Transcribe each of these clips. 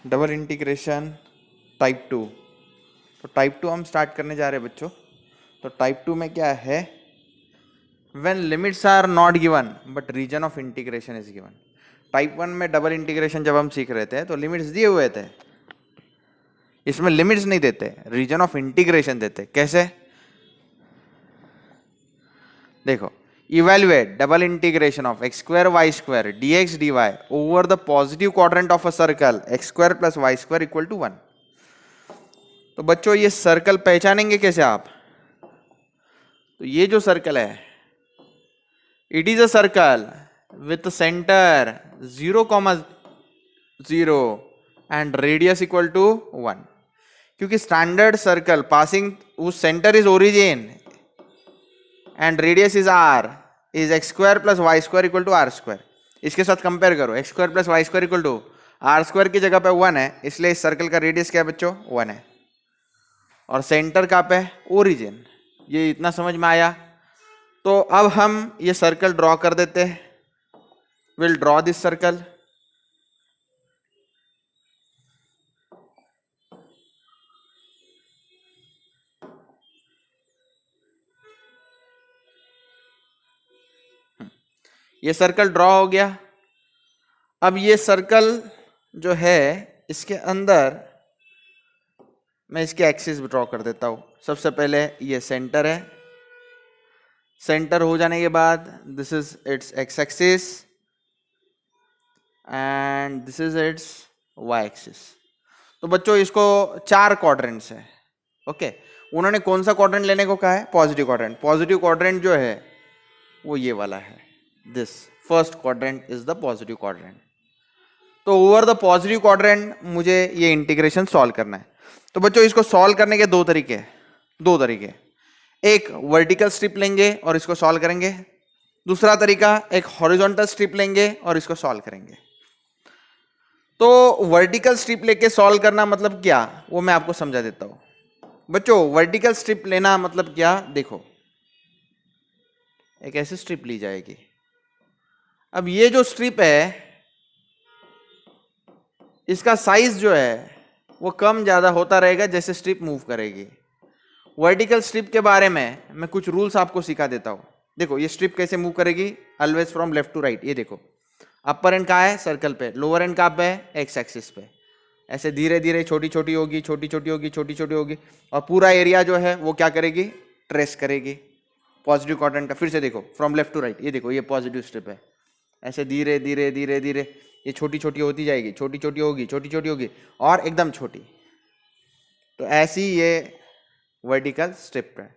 Double integration type 2। तो type 2 हम start करने जा रहे हैं बच्चों। तो टाइप 2 में क्या है, when limits are not given but region of integration is given. Type 1 में डबल इंटीग्रेशन जब हम सीख रहे थे तो लिमिट्स दिए हुए थे, इसमें लिमिट्स नहीं देते, रीजन ऑफ इंटीग्रेशन देते। कैसे देखो, evaluate double integration of x square y square d x d y over the positive quadrant of a circle x square plus y square equal to 1। तो बच्चों ये सर्कल पहचानेंगे कैसे आप? तो ये जो सर्कल है, it is a circle with centre 0,0 and radius equal to 1। क्योंकि स्टैंडर्ड सर्कल पासिंग उस centre is origin and radius is r is x square plus y square equal to r square. इसके साथ compare करो, x square plus y square equal to r square की जगह पे 1 है, इसलिए इस सर्कल का रेडियस क्या है बच्चों? 1 है। और सेंटर कहाँ पे? ओरिजिन। ये इतना समझ में आया? तो अब हम ये सर्कल ड्रॉ कर देते हैं। Will draw this circle. ये सर्कल ड्रॉ हो गया। अब ये सर्कल जो है इसके अंदर मैं इसके एक्सिस ड्रॉ कर देता हूं। सबसे पहले ये सेंटर है, सेंटर हो जाने के बाद this is its x axis and this is its y axis. तो बच्चों इसको 4 क्वाड्रेंट्स है। ओके, उन्होंने कौन सा क्वाड्रेंट लेने को कहा है? Positive quadrant. पॉजिटिव क्वाड्रेंट जो है वो ये वाला है, this first quadrant is the positive quadrant. तो ओवर द पॉजिटिव क्वाड्रेंट मुझे ये इंटीग्रेशन सॉल्व करना है। तो बच्चों इसको सॉल्व करने के दो तरीके। एक वर्टिकल स्ट्रिप लेंगे और इसको सॉल्व करेंगे, दूसरा तरीका एक हॉरिजॉन्टल स्ट्रिप लेंगे और इसको सॉल्व करेंगे। तो वर्टिकल स्ट्रिप लेके सॉल्व करना मतलब क्या, वो मैं आपको समझा देता हूं। बच्चों वर्टिकल स्ट्रिप लेना मतलब क्या, देखो एक ऐसी स्ट्रिप ली जाएगी। अब ये जो स्ट्रिप है इसका साइज जो है वो कम ज्यादा होता रहेगा जैसे स्ट्रिप मूव करेगी। वर्टिकल स्ट्रिप के बारे में मैं कुछ रूल्स आपको सिखा देता हूं। देखो ये स्ट्रिप कैसे मूव करेगी, always from left to right. ये देखो अपर एंड कहाँ है? सर्कल पे। लोअर एंड कहाँ पे है? एक्स एक्सिस पे। ऐसे धीरे धीरे छोटी छोटी होगी और पूरा एरिया जो है वो क्या करेगी? ट्रेस करेगी पॉजिटिव क्वाड्रेंट का। फिर से देखो फ्रॉम लेफ्ट टू राइट, ये देखो ये पॉजिटिव स्ट्रिप है। ऐसे धीरे धीरे ये छोटी छोटी होती जाएगी, छोटी छोटी होगी और एकदम छोटी। तो ऐसी ये वर्टिकल स्ट्रिप है।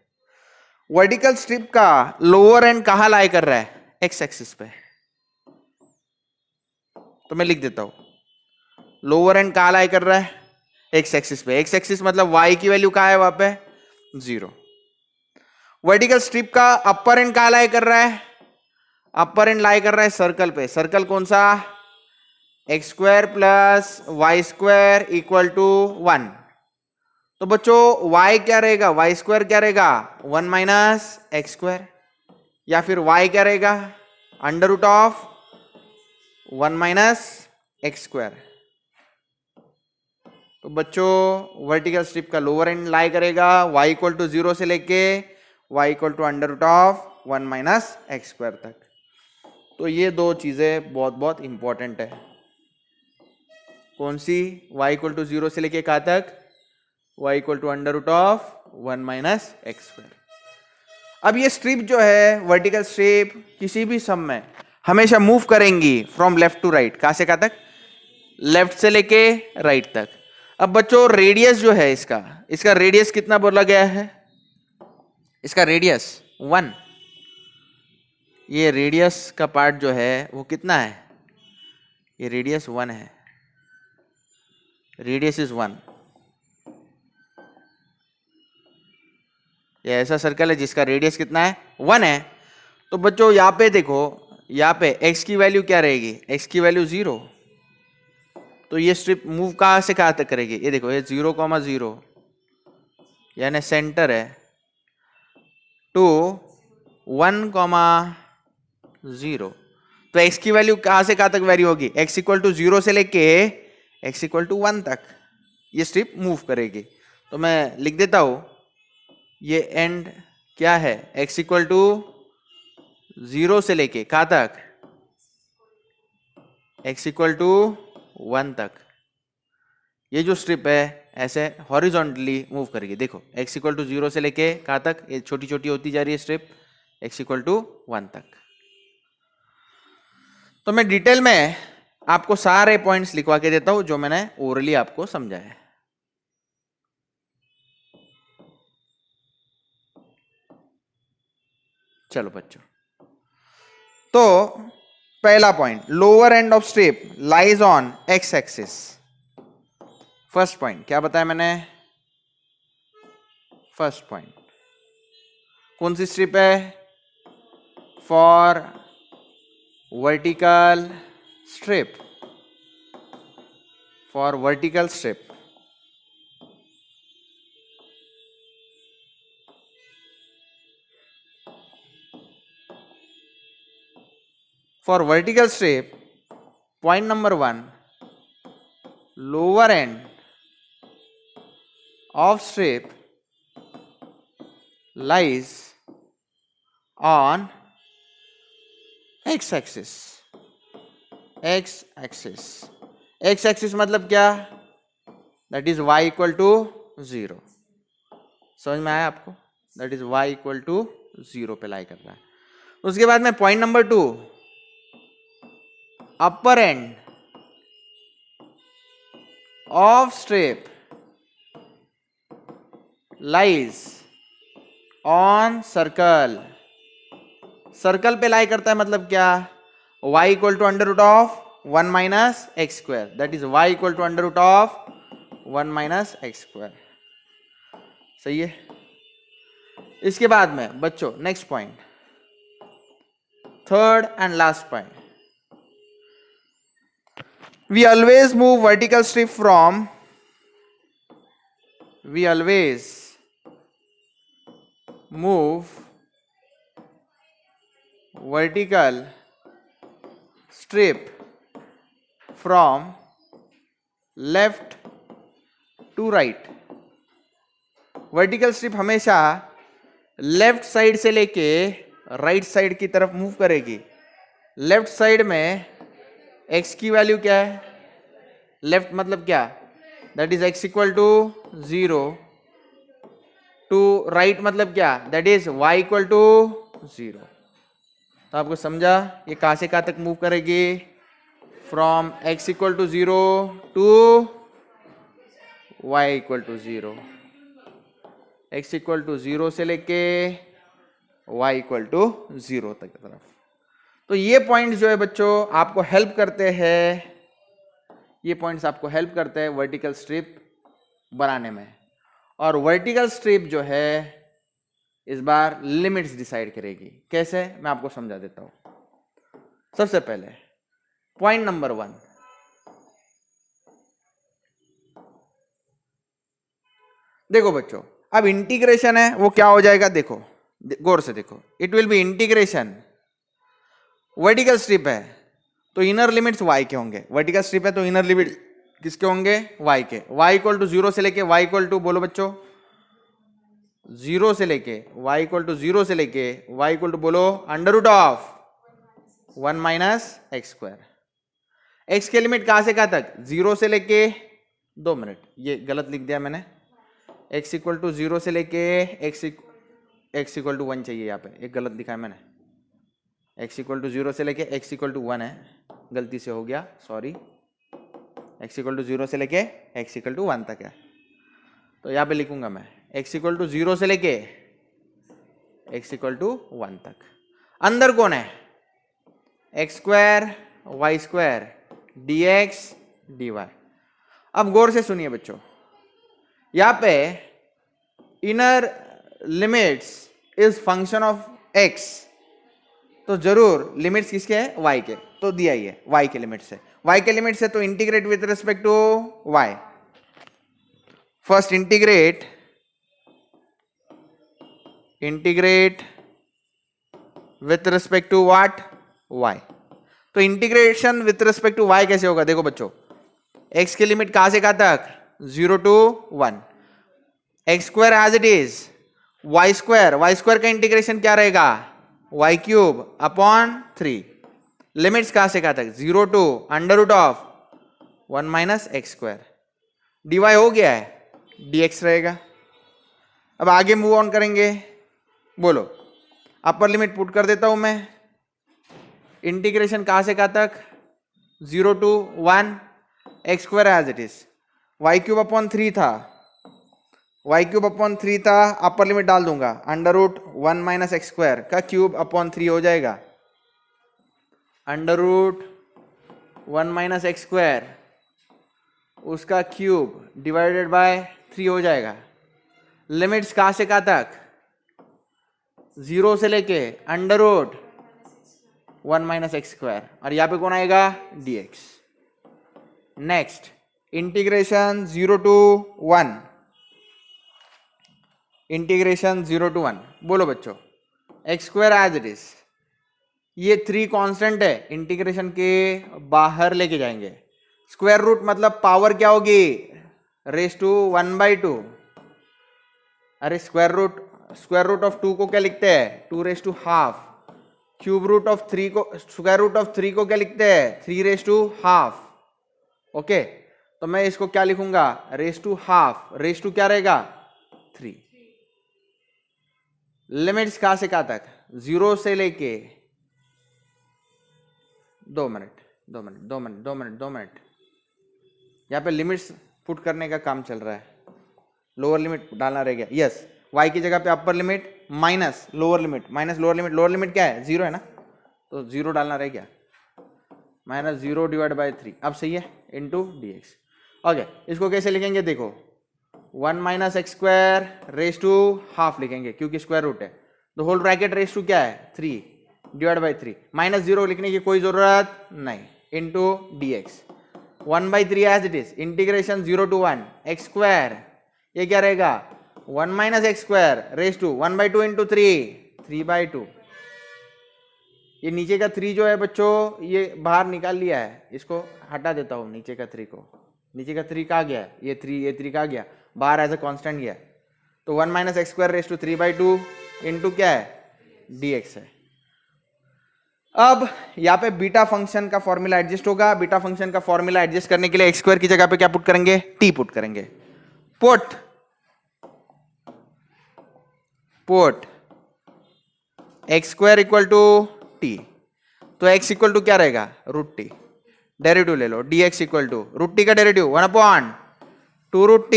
वर्टिकल स्ट्रिप का लोअर एंड कहां लाई कर रहा है? एक्स एक्सिस पे। तो मैं लिख देता हूं, लोअर एंड कहां लाई कर रहा है? एक्स एक्सिस पे। एक्स एक्सिस मतलब वाई की वैल्यू कहां है वहां पे? 0। वर्टिकल स्ट्रिप का अपर एंड कहां लाई कर रहा है? अपर एंड लाई कर रहा है सर्कल पे। सर्कल कौन सा? X square plus y square equal to 1। तो बच्चों y क्या रहेगा? वाई स्क्वायर क्या रहेगा? 1 माइनस एक्स स्क्वायर। या फिर y क्या रहेगा? Under root of 1 minus x square. तो बच्चों वर्टिकल स्ट्रिप का लोअर एंड लाई करेगा y इक्वल टू 0 से लेके y equal to under root of 1 minus x square तक। तो ये दो चीजें बहुत बहुत इंपॉर्टेंट है। कौन सी? y इक्वल टू 0 से लेके कहां तक? y equal to under root of 1 minus x square. अब ये स्ट्रिप जो है वर्टिकल स्ट्रिप किसी भी सम में हमेशा मूव करेंगी फ्रॉम लेफ्ट टू राइट। कहां से कहां तक? लेफ्ट से लेके राइट तक। अब बच्चों रेडियस जो है इसका रेडियस कितना बोला गया है? इसका रेडियस 1। ये रेडियस का पार्ट जो है वो कितना है? ये रेडियस 1 है। Radius is 1। ये ऐसा सर्कल है जिसका रेडियस कितना है? 1 है। तो बच्चों यहाँ पे देखो, यहाँ पे x की वैल्यू क्या रहेगी? x की वैल्यू 0। तो ये स्ट्रिप मूव कहाँ से कहाँ तक करेगी? ये देखो ये 0,0 यानी सेंटर है टू 1,0। तो x की वैल्यू कहाँ से कहाँ तक वेरी होगी? x इक्वल टू 0 से लेके x इक्वल टू 1 तक ये स्ट्रिप मूव करेगी। तो मैं लिख देता हूं ये एंड क्या है, x इक्वल टू 0 से लेके कहाँ तक, x इक्वल टू 1 तक ये जो स्ट्रिप है ऐसे हॉरिजॉन्टली मूव करेगी। देखो x इक्वल टू 0 से लेके कहाँ तक ये छोटी छोटी होती जा रही है स्ट्रिप, x इक्वल टू 1 तक। तो मैं डिटेल में आपको सारे पॉइंट्स लिखवा के देता हूं जो मैंने ओरली आपको समझाया है। चलो बच्चों, तो पहला point, lower end of strip lies on x axis. First point क्या बताया मैंने, फर्स्ट पॉइंट कौन सी स्ट्रिप है, for vertical strip, for vertical strip for vertical strip, point number 1, lower end of strip lies on x axis, x axis, x axis मतलब क्या, that is y equal to 0। समझ में आया आपको, that is y equal to 0 पे लाई कर रहा है। उसके बाद में point number 2, upper end of strip lies on circle, circle पे लाई करता है मतलब क्या, y equal to under root of 1 minus x square, that is y equal to under root of 1 minus x square. सही है। इसके बाद में बच्चों next point, third and last point, we always move vertical strip from, we always move vertical strip from left to right। Vertical strip हमेशा left side से लेके right side की तरफ मूव करेगी। लेफ्ट साइड में x की value क्या है, लेफ्ट मतलब क्या, that is x equal to 0, to right मतलब क्या, that is y equal to 0। तो आपको समझा ये कहां से कहां तक मूव करेगी, from x equal to 0 to y equal to 0, x equal to 0 से लेके y इक्वल टू 0 तक की तरफ। तो ये पॉइंट जो है बच्चों आपको हेल्प करते हैं, ये पॉइंट्स आपको हेल्प करते हैं वर्टिकल स्ट्रिप बनाने में। और वर्टिकल स्ट्रिप जो है इस बार लिमिट्स डिसाइड करेगी। कैसे, मैं आपको समझा देता हूं। सबसे पहले पॉइंट नंबर 1, देखो बच्चों अब इंटीग्रेशन है वो क्या हो जाएगा, देखो गौर से देखो, it will be integration, vertical strip है तो इनर लिमिट्स y के होंगे, वर्टिकल स्ट्रिप है तो इनर लिमिट किसके होंगे, y के। y इक्वल टू 0 से लेके y इक्वल टू, बोलो बच्चों 0 से लेके y इक्वल टू 0 से लेके y इक्वल टू बोलो under root of 1 minus x square. x के लिमिट कहां से कहां तक, 0 से लेके, 2 मिनट ये गलत लिख दिया मैंने, x इक्वल टू 0 से लेके x इक्वल टू 1 चाहिए, यहाँ पे एक गलत दिखाया मैंने, x इक्वल टू 0 से लेके x इक्वल टू 1 है, गलती से हो गया सॉरी, x इक्वल टू 0 से लेके x इक्वल टू 1 तक है। तो यहाँ पे लिखूंगा मैं x इक्वल टू 0 से लेके x इक्वल टू 1 तक। अंदर कौन है, x square y square d x d y. अब गौर से सुनिए बच्चों, यहाँ पे inner limits is function of x, तो जरूर लिमिट्स किसके हैं, y के, तो दिया ही है y के लिमिट्स है, y के लिमिट्स है तो integrate with respect to y। First integrate with respect to what, y। तो integration with respect to y कैसे होगा, देखो बच्चों एक्स की लिमिट कहां से कहां तक, 0 to 1, x square as it is, y square का इंटीग्रेशन क्या रहेगा, वाई क्यूब अपॉन 3, लिमिट्स कहां से कहां तक, 0 to under root of 1 minus x square, d y हो गया है, डीएक्स रहेगा। अब आगे मूव ऑन करेंगे, बोलो अपर लिमिट पुट कर देता हूं मैं, इंटीग्रेशन कहां से कहां तक, 0 to 1 x square as it is, y cube upon 3 था, वाई क्यूब अपॉन 3 था, अपर लिमिट डाल दूंगा, under root 1 minus x square का क्यूब अपॉन 3 हो जाएगा, under root 1 minus x square उसका क्यूब डिवाइडेड बाय 3 हो जाएगा। लिमिट्स कहां से कहां तक, 0 से लेके under root 1 minus x square, और यहां पे कौन आएगा, dx। Next integration 0 to 1, integration 0 to 1, बोलो बच्चों, x square as it is, ये 3 कांस्टेंट है, इंटीग्रेशन के बाहर लेके जाएंगे, स्क्वायर रूट मतलब पावर क्या होगी, रेस टू 1/2, अरे स्क्वायर रूट ऑफ 2 को क्या लिखते हैं, 2 raise to half, cube root of 3 को, स्क्वायर रूट ऑफ 3 को क्या लिखते हैं, 3 रेस टू हाफ। ओके, तो मैं इसको क्या लिखूंगा, raise to half, raise to क्या रहेगा, 3। लिमिट्स कहां से कहां तक, 0 से लेके, 2 मिनट, यहां पे लिमिट्स पुट करने का काम चल रहा है, लोअर लिमिट डालना रह गया, यस, y की जगह पे upper limit minus lower limit, lower limit क्या है, 0 है ना, तो 0 डालना रह गया, -0 डिवाइड बाय 3, अब सही है, इंटू dx। ओके, इसको कैसे लिखेंगे, देखो 1 minus x square raise to half लिखेंगे, क्योंकि स्क्वायर रूट है, तो होल ब्रैकेट रेस टू क्या है, 3 डिवाइड बाई 3, -0 लिखने की कोई जरूरत नहीं, into dx, 1/3 as it is, integration 0 to 1 x square, ये क्या रहेगा, 1 minus x square raise to 1/2 into 3/2, ये नीचे का 3 जो है बच्चों, ये बाहर निकाल लिया है, इसको हटा देता हूं, नीचे का 3 को, नीचे का 3 कहाँ गया, ये 3 कहाँ गया, बाहर एज ए कांस्टेंट गया, तो 1 minus x square raise to 3/2 into क्या है, dx है। अब यहाँ पे बीटा फंक्शन का फॉर्मूला एडजस्ट होगा, बीटा फंक्शन का फॉर्मूला एडजस्ट करने के लिए एक्स स्क्वायर की जगह पे क्या पुट करेंगे, t पुट करेंगे, put x square equal to t, तो x इक्वल टू क्या रहेगा, √t, डेरिवेटिव ले लो, dx इक्वल टू √t का डेरिवेटिव 1/2 √t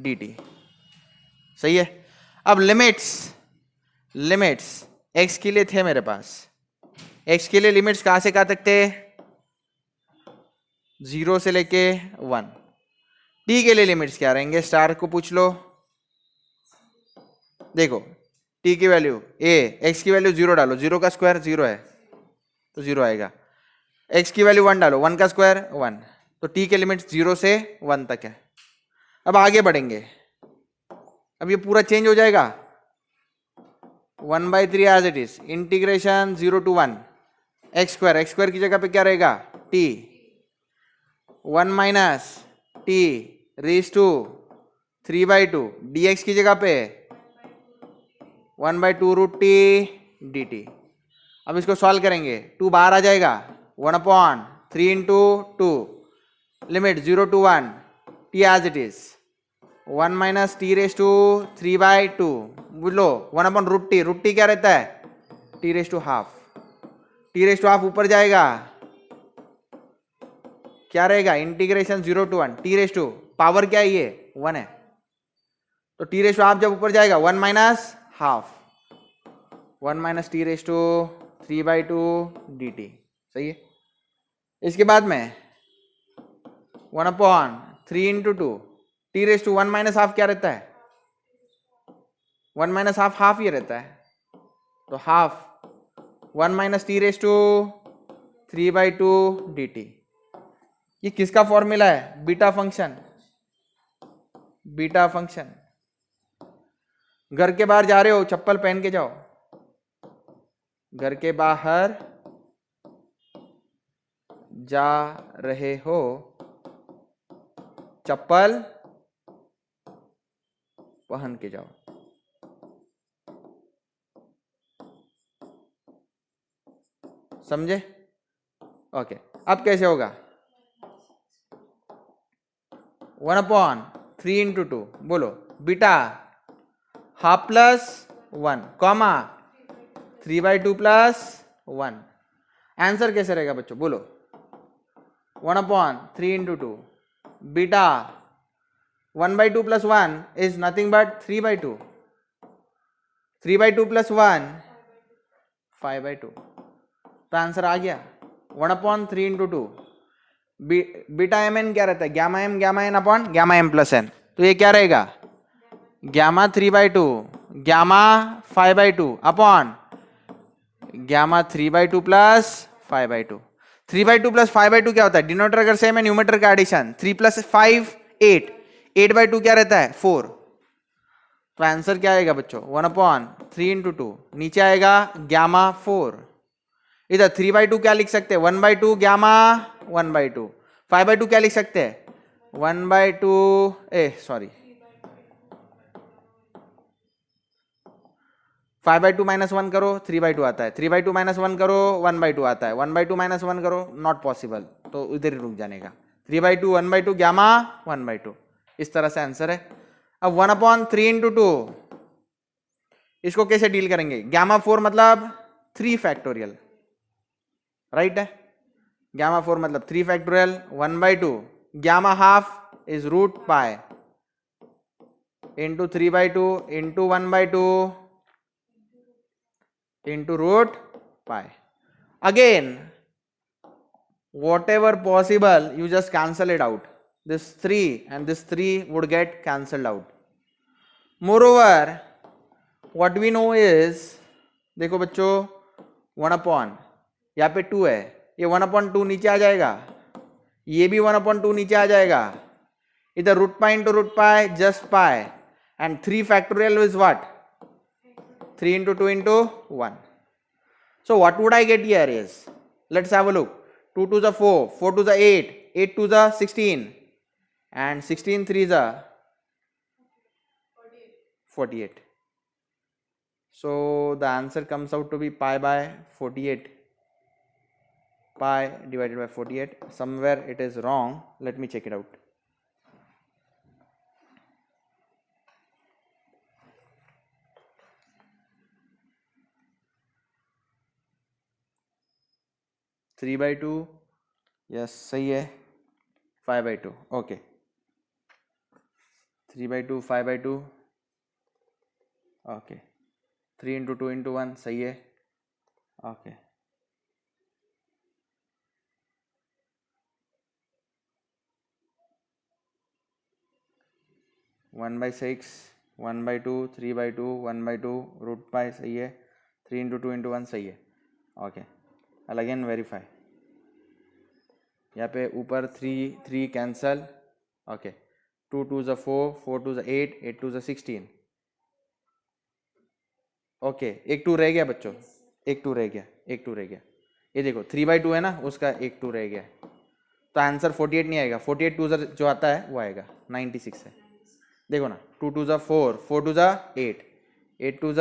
dt, सही है। अब लिमिट्स x के लिए थे मेरे पास, x के लिए लिमिट्स कहां से कहां तक थे, 0 से लेके 1, t के लिए लिमिट्स क्या रहेंगे, स्टार को पूछ लो, देखो t की वैल्यू a, x की वैल्यू 0 डालो, 0 का स्क्वायर 0 है तो 0 आएगा, x की वैल्यू 1 डालो, 1 का स्क्वायर 1, तो t के लिमिट 0 से 1 तक है। अब आगे बढ़ेंगे, अब ये पूरा चेंज हो जाएगा, 1/3 as it is, integration 0 to 1 x square की जगह पे क्या रहेगा, t, 1 minus t raise to 3/2, dx की जगह पे 1/2 √t dt। अब इसको सॉल्व करेंगे, 2 बाहर आ जाएगा, 1/3 into 2, limit 0 to 1 t as it is, 1 minus t raise to 3/2, बोलो 1/√t, √t क्या रहता है, t raise to half, t raise to half ऊपर जाएगा, क्या रहेगा, integration 0 to 1 t raise to power क्या है, ये 1 है, तो t रेज टू हाफ जब ऊपर जाएगा 1 minus half, 1 minus t raise to 3/2 dt, सही है। इसके बाद में 1/3 into 2 t raise to 1 minus half क्या रहता है, 1 माइनस हाफ ये रहता है, तो half 1 minus t raise to 3/2 dt। ये किसका फॉर्मूला है, बीटा फंक्शन। घर के बाहर जा रहे हो, चप्पल पहन के जाओ, घर के बाहर जा रहे हो चप्पल पहन के जाओ। समझे? ओके, अब कैसे होगा? 1/3 × 2, बोलो beta half plus 1 comma 3/2 plus 1। Answer कैसे रहेगा बच्चों? बोलो 1/3 × 2 beta 1/2 plus 1 is nothing but 3/2, 3/2 plus 1 5/2। तो आंसर आ गया 1/3 × 2। बीटा एम एन क्या रहता है? Gamma n upon gamma m plus n. तो ये क्या रहेगा? Gamma 3/2 gamma 5/2 upon gamma 3/2 plus 5/2। 3/2 plus 5/2 क्या होता है? डिनोमिनेटर अगर सेम है, न्यूमरेटर का एडिशन। 3 + 5 8, 8/2 क्या रहता है? 4। तो आंसर क्या आएगा बच्चों? 1/3 × 2, नीचे आएगा गामा 4। इधर 3/2 क्या लिख सकते हैं? 1/2 गामा 1/2। 5/2 क्या लिख सकते हैं? 1/2 सॉरी 5/2 - 1 करो 3/2 आता है, 3/2 - 1 करो 1/2 आता है, 1/2 - 1 करो नॉट पॉसिबल, तो इधर ही रुक जाने का। 3/2 1/2 गामा 1/2, इस तरह से आंसर है। अब 1/3 × 2 इसको कैसे डील करेंगे? गामा 4 मतलब 3 फैक्टोरियल, राइट है? गामा 4 मतलब 3 factorial 1/2 gamma half is √π into 3/2 into 1/2 into √π. Again, whatever possible, you just cancel it out. This 3 and this 3 would get cancelled out. Moreover, what we know is, देखो बच्चों 1/, यहाँ पे 2 है, ये 1/2 नीचे आ जाएगा, ये भी 1/2 नीचे आ जाएगा, इधर √π into √π just π, and 3 factorial is what? 3 into 2 into 1. So what would I get here is, let's have a look. 2 to the 4, 4 to the 8, 8 to the 16, and 16 3 the 48. So the answer comes out to be π/48. Pi divided by 48. Somewhere it is wrong. Let me check it out. Three by two, yes सही है। 5/2, okay. 3/2 5/2, okay. 3 into 2 into 1 सही है, okay. One by six 1/2 3/2 1/2 √π सही है। 3 into 2 into 1 सही है, okay. Again verify, यहाँ पे ऊपर 3 कैंसल, ओके। 2 2 ज़ 4, 4 2 ज़ 8, 8 2 ज़ 16, ओके। एक 2 रह गया बच्चों, एक 2 रह गया, एक 2 रह गया। ये देखो 3/2 है ना, उसका एक 2 रह गया, तो आंसर 48 नहीं आएगा। 48 2 जो आता है वो आएगा 96 है। देखो ना, 2 2 ज़ 4, 4 2 ज़ 8, 8 2 ज़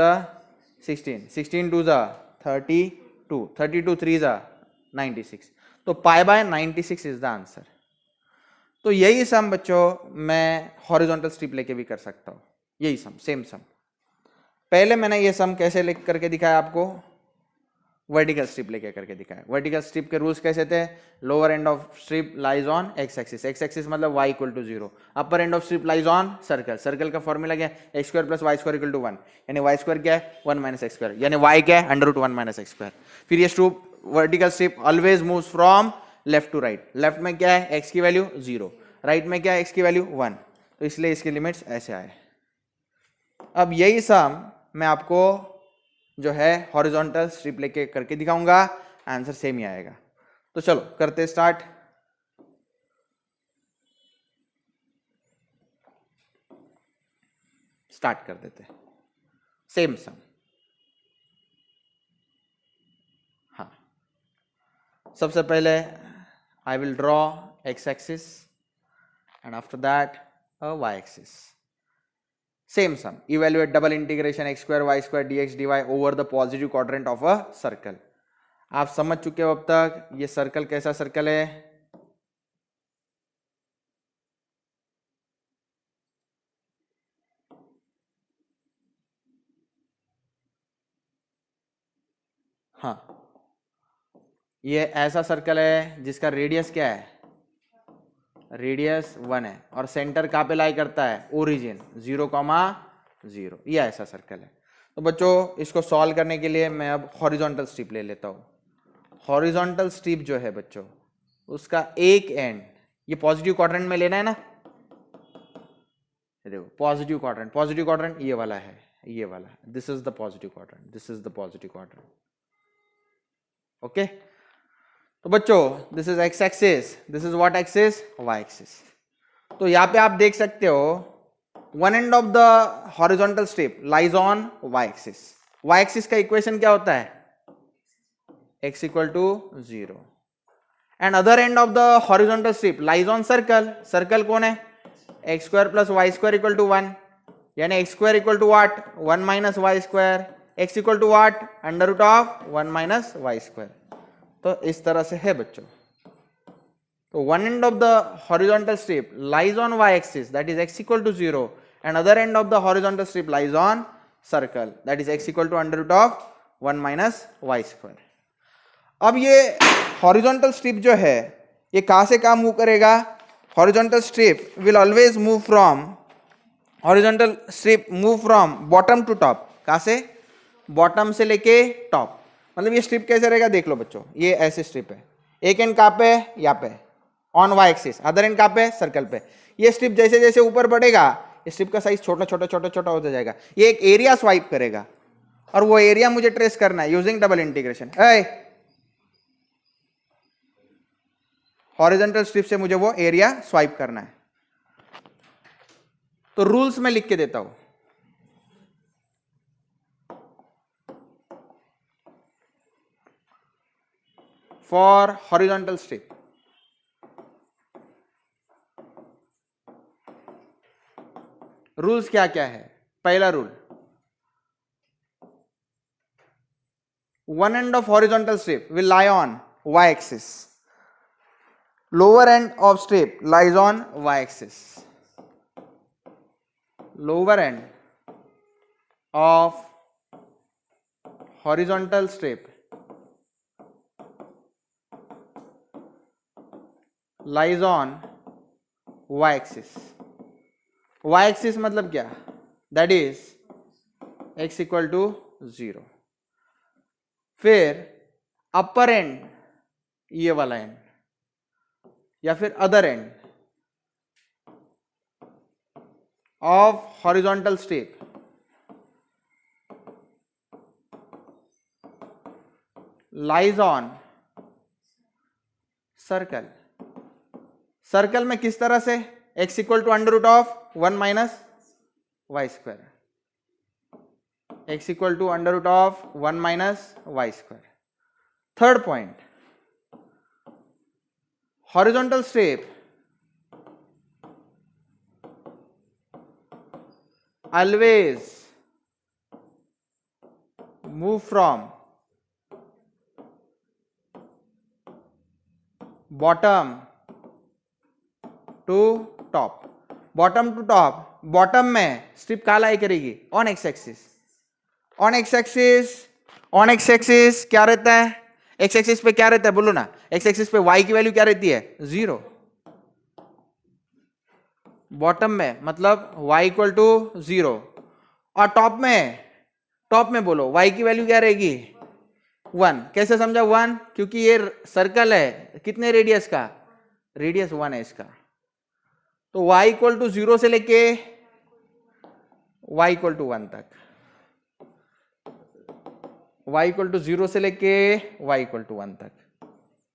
16, 16 2 ज़ 32, 32 3 ज़ 96, तो π/96 इज द आंसर। तो यही सम बच्चों मैं हॉरिजॉन्टल स्ट्रिप लेके भी कर सकता हूँ, यही सम, सेम सम। पहले मैंने ये सम कैसे लिख करके दिखाया आपको? वर्टिकल स्ट्रिप लेके करके दिखाया। वर्टिकल स्ट्रिप के रूल्स कैसे थे? Lower end of strip lies on x axis, x axis मतलब y = 0। Upper end of strip lies on circle, circle का फॉर्मूला क्या है? x² + y² = 1, यानी y² क्या है? 1 - x², यानी y क्या है? √1 - x²। फिर ये strip vertical strip always moves from left to right. Left में क्या है? x की वैल्यू 0, राइट में क्या है? x की वैल्यू 1, तो इसलिए इसके लिमिट्स ऐसे आए। अब यही सम मैं आपको जो है हॉरिजॉन्टल स्ट्रिप लेके करके दिखाऊंगा, आंसर सेम ही आएगा। तो चलो करते स्टार्ट। स्टार्ट कर देते हैं सेम सम। हाँ, सबसे पहले I will draw x axis and after that a y-axis. Same sum. Evaluate double integration x square y square dx dy over the positive quadrant of a circle. आप समझ चुके हो अब तक ये सर्कल कैसा सर्कल है. हाँ, ये ऐसा सर्कल है जिसका रेडियस क्या है, रेडियस 1 है और सेंटर कहाँ पे लाई करता है, ओरिजिन 0,0. ये ऐसा सर्कल है. तो बच्चों इसको सॉल्व करने के लिए मैं अब हॉरिजॉन्टल स्ट्रिप ले लेता हूँ. हॉरिजॉन्टल स्ट्रिप जो है बच्चों उसका एक एंड ये पॉजिटिव क्वाड्रेंट में लेना है ना. देखो पॉजिटिव क्वाड्रेंट ये वाला है, ये वाला. This is the positive quadrant, this is the positive quadrant. Okay. तो बच्चों this is x axis, this is what axis, y axis. तो यहाँ पे आप देख सकते हो one end of the horizontal strip lies on y axis. Y axis का इक्वेशन क्या होता है, x equal to 0. And other end of the horizontal strip lies on circle. Circle कौन है, x square plus y square equal to 1, यानी x square equal to what, 1 minus y square. X equal to what, under root of 1 minus y square. तो इस तरह से है बच्चों. तो one end of the horizontal strip lies on y axis that is x equal to 0 and other end of the horizontal strip lies on circle that is x equal to under root of 1 minus y square. अब ये horizontal strip जो है ये कहां से कहां move करेगा, horizontal strip will always move from, horizontal strip move from bottom to top. कहां से, बॉटम से लेके टॉप. मतलब ये स्ट्रिप कैसे रहेगा देख लो बच्चों. ये ऐसे स्ट्रिप है, एक एंड कहां पे, यहाँ पे on y axis, other end कहां पे, सर्कल पे. ये स्ट्रिप जैसे जैसे ऊपर बढ़ेगा इस स्ट्रिप का साइज छोटा छोटा छोटा छोटा होता जाएगा. ये एक एरिया स्वाइप करेगा और वो एरिया मुझे ट्रेस करना है using double integration. Horizontal strip से मुझे वो एरिया स्वाइप करना है. तो रूल्स में लिख के देता हूं. फॉर हॉरिजॉन्टल स्ट्रिप रूल्स क्या क्या है. पहला rule, one end of horizontal strip will lie on y axis, lower end of strip lies on y axis, lower end of horizontal strip lies on y axis. y axis मतलब क्या, that is x equal to 0. फिर upper end ये वाला end या फिर other end of horizontal strip lies on circle. Circle में किस तरह से, x equal to under root of 1 minus y square, x equal to under root of 1 minus y square. Third point, horizontal strip always move from bottom to top. Bottom to top, bottom में strip कहाँ lie करेगी, on x axis. On x axis, on x axis क्या रहता है, x axis पे क्या रहता है बोलो ना, एक्स एक्सिस पे y की वैल्यू क्या रहती है, 0. बॉटम में मतलब y इक्वल टू 0 और टॉप में बोलो y की वैल्यू क्या रहेगी, 1. कैसे समझा 1, क्योंकि ये सर्कल है, कितने रेडियस का, रेडियस 1 है इसका. तो y इक्वल टू 0 से लेके y इक्वल टू 1 तक, y इक्वल टू 0 से लेके y इक्वल टू 1 तक.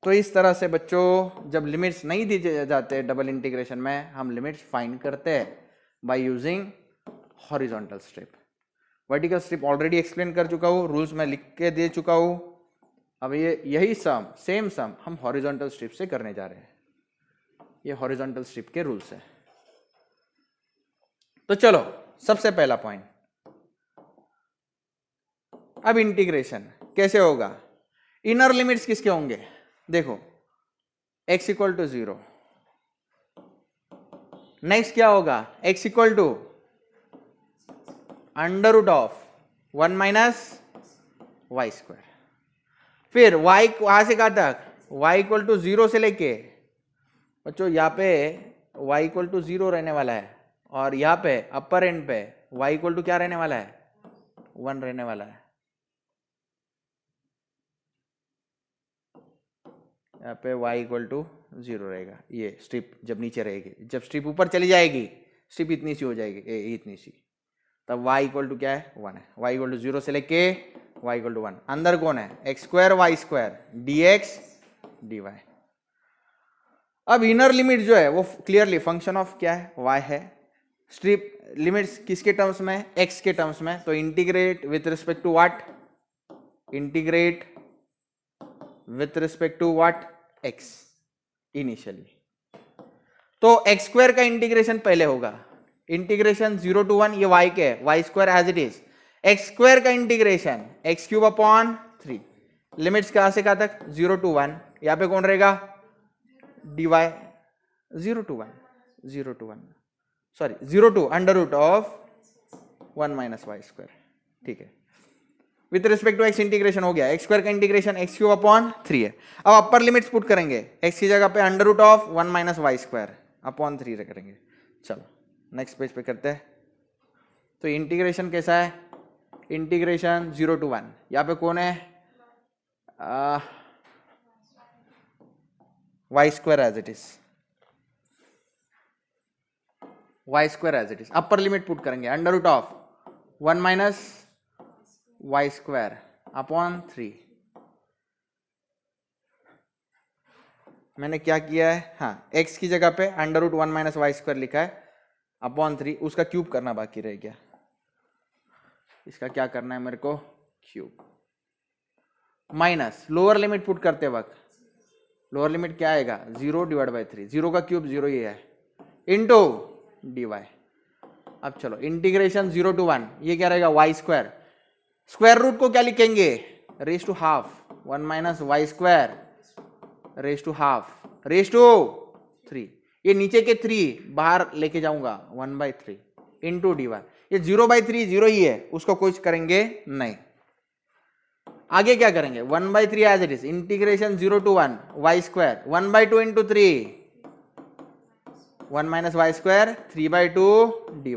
तो इस तरह से बच्चों जब लिमिट्स नहीं दिए जाते डबल इंटीग्रेशन में, हम लिमिट्स फाइंड करते हैं by using horizontal strip. Vertical strip already explain कर चुका हूँ, रूल्स में लिख के दे चुका हूँ. अब ये यही सेम सम हम हॉरिजॉन्टल स्ट्रिप से करने जा रहे हैं. ये हॉरिजॉन्टल स्ट्रिप के रूल्स है. तो चलो सबसे पहला पॉइंट, अब इंटीग्रेशन कैसे होगा, इनर लिमिट्स किसके होंगे, देखो x इक्वल टू 0, नेक्स्ट क्या होगा x equal to under root of 1 minus y square, फिर y कहां से कहां तक, y इक्वल टू 0 से लेके, बच्चों यहाँ पे y इक्वल टू 0 रहने वाला है, और यहाँ पे अपर एंड पे y इक्वल टू क्या रहने वाला है, 1 रहने वाला है। यहाँ पे y इक्वल टू 0 रहेगा, ये स्ट्रिप जब नीचे रहेगी, जब स्ट्रिप ऊपर चली जाएगी स्ट्रिप इतनी सी हो जाएगी, इतनी सी, तब y इक्वल टू क्या है, 1 है। y इक्वल टू 0 से लेके y इक्वल टू 1, अंदर कौन है, x square y square dx dy। अब इनर लिमिट जो है वो क्लियरली फंक्शन ऑफ क्या है, y है। स्ट्रिप लिमिट्स किसके टर्म्स में, x के टर्म्स में, तो integrate with respect to what, integrate with respect to what, x initially. तो x स्क्वायर का इंटीग्रेशन पहले होगा, इंटीग्रेशन 0 टू 1, ये y के है, y square as it is, x square का integration x cube upon 3, limits कहां से कहां तक, 0 टू 1, यहां पे कौन रहेगा, dy 0 to 1, 0 to 1 sorry 0 to under root of 1 minus y square, ठीक है। With respect to x integration हो गया, x स्क्वायर का इंटीग्रेशन x क्यूब अपॉन 3 है। अब अपर लिमिट्स पुट करेंगे, x की जगह पे under root of 1 minus y square upon 3 करेंगे। चलो नेक्स्ट पेज पे करते हैं। तो इंटीग्रेशन कैसा है, इंटीग्रेशन 0 टू 1, यहाँ पे कौन है, y square as it is, y square as it is, upper limit put करेंगे under root of 1 minus y square upon 3। मैंने क्या किया है, हाँ x की जगह पे under root 1 minus y square लिखा है अपॉन 3, उसका क्यूब करना बाकी रह गया, इसका क्या करना है मेरे को, cube, minus lower limit put करते वक्त, लोअर लिमिट क्या आएगा, 0 डिवाइड बाई 3, 0 का क्यूब 0 ही है, इंटू dy। अब चलो इंटीग्रेशन 0 टू 1, ये क्या रहेगा, वाई स्क्वायर, स्क्वायर रूट को क्या लिखेंगे, raise to half, 1 minus y square raise to half raise to 3, ये नीचे के 3 बाहर लेके जाऊंगा 1 बाई 3 इंटू dy, ये 0 बाई 3 0 ही है, उसको कुछ करेंगे नहीं। आगे क्या करेंगे, 1 by 3 as it is, integration 0 to 1 y square 1 by 2 into 3, 1 minus y square 3 by 2 dy।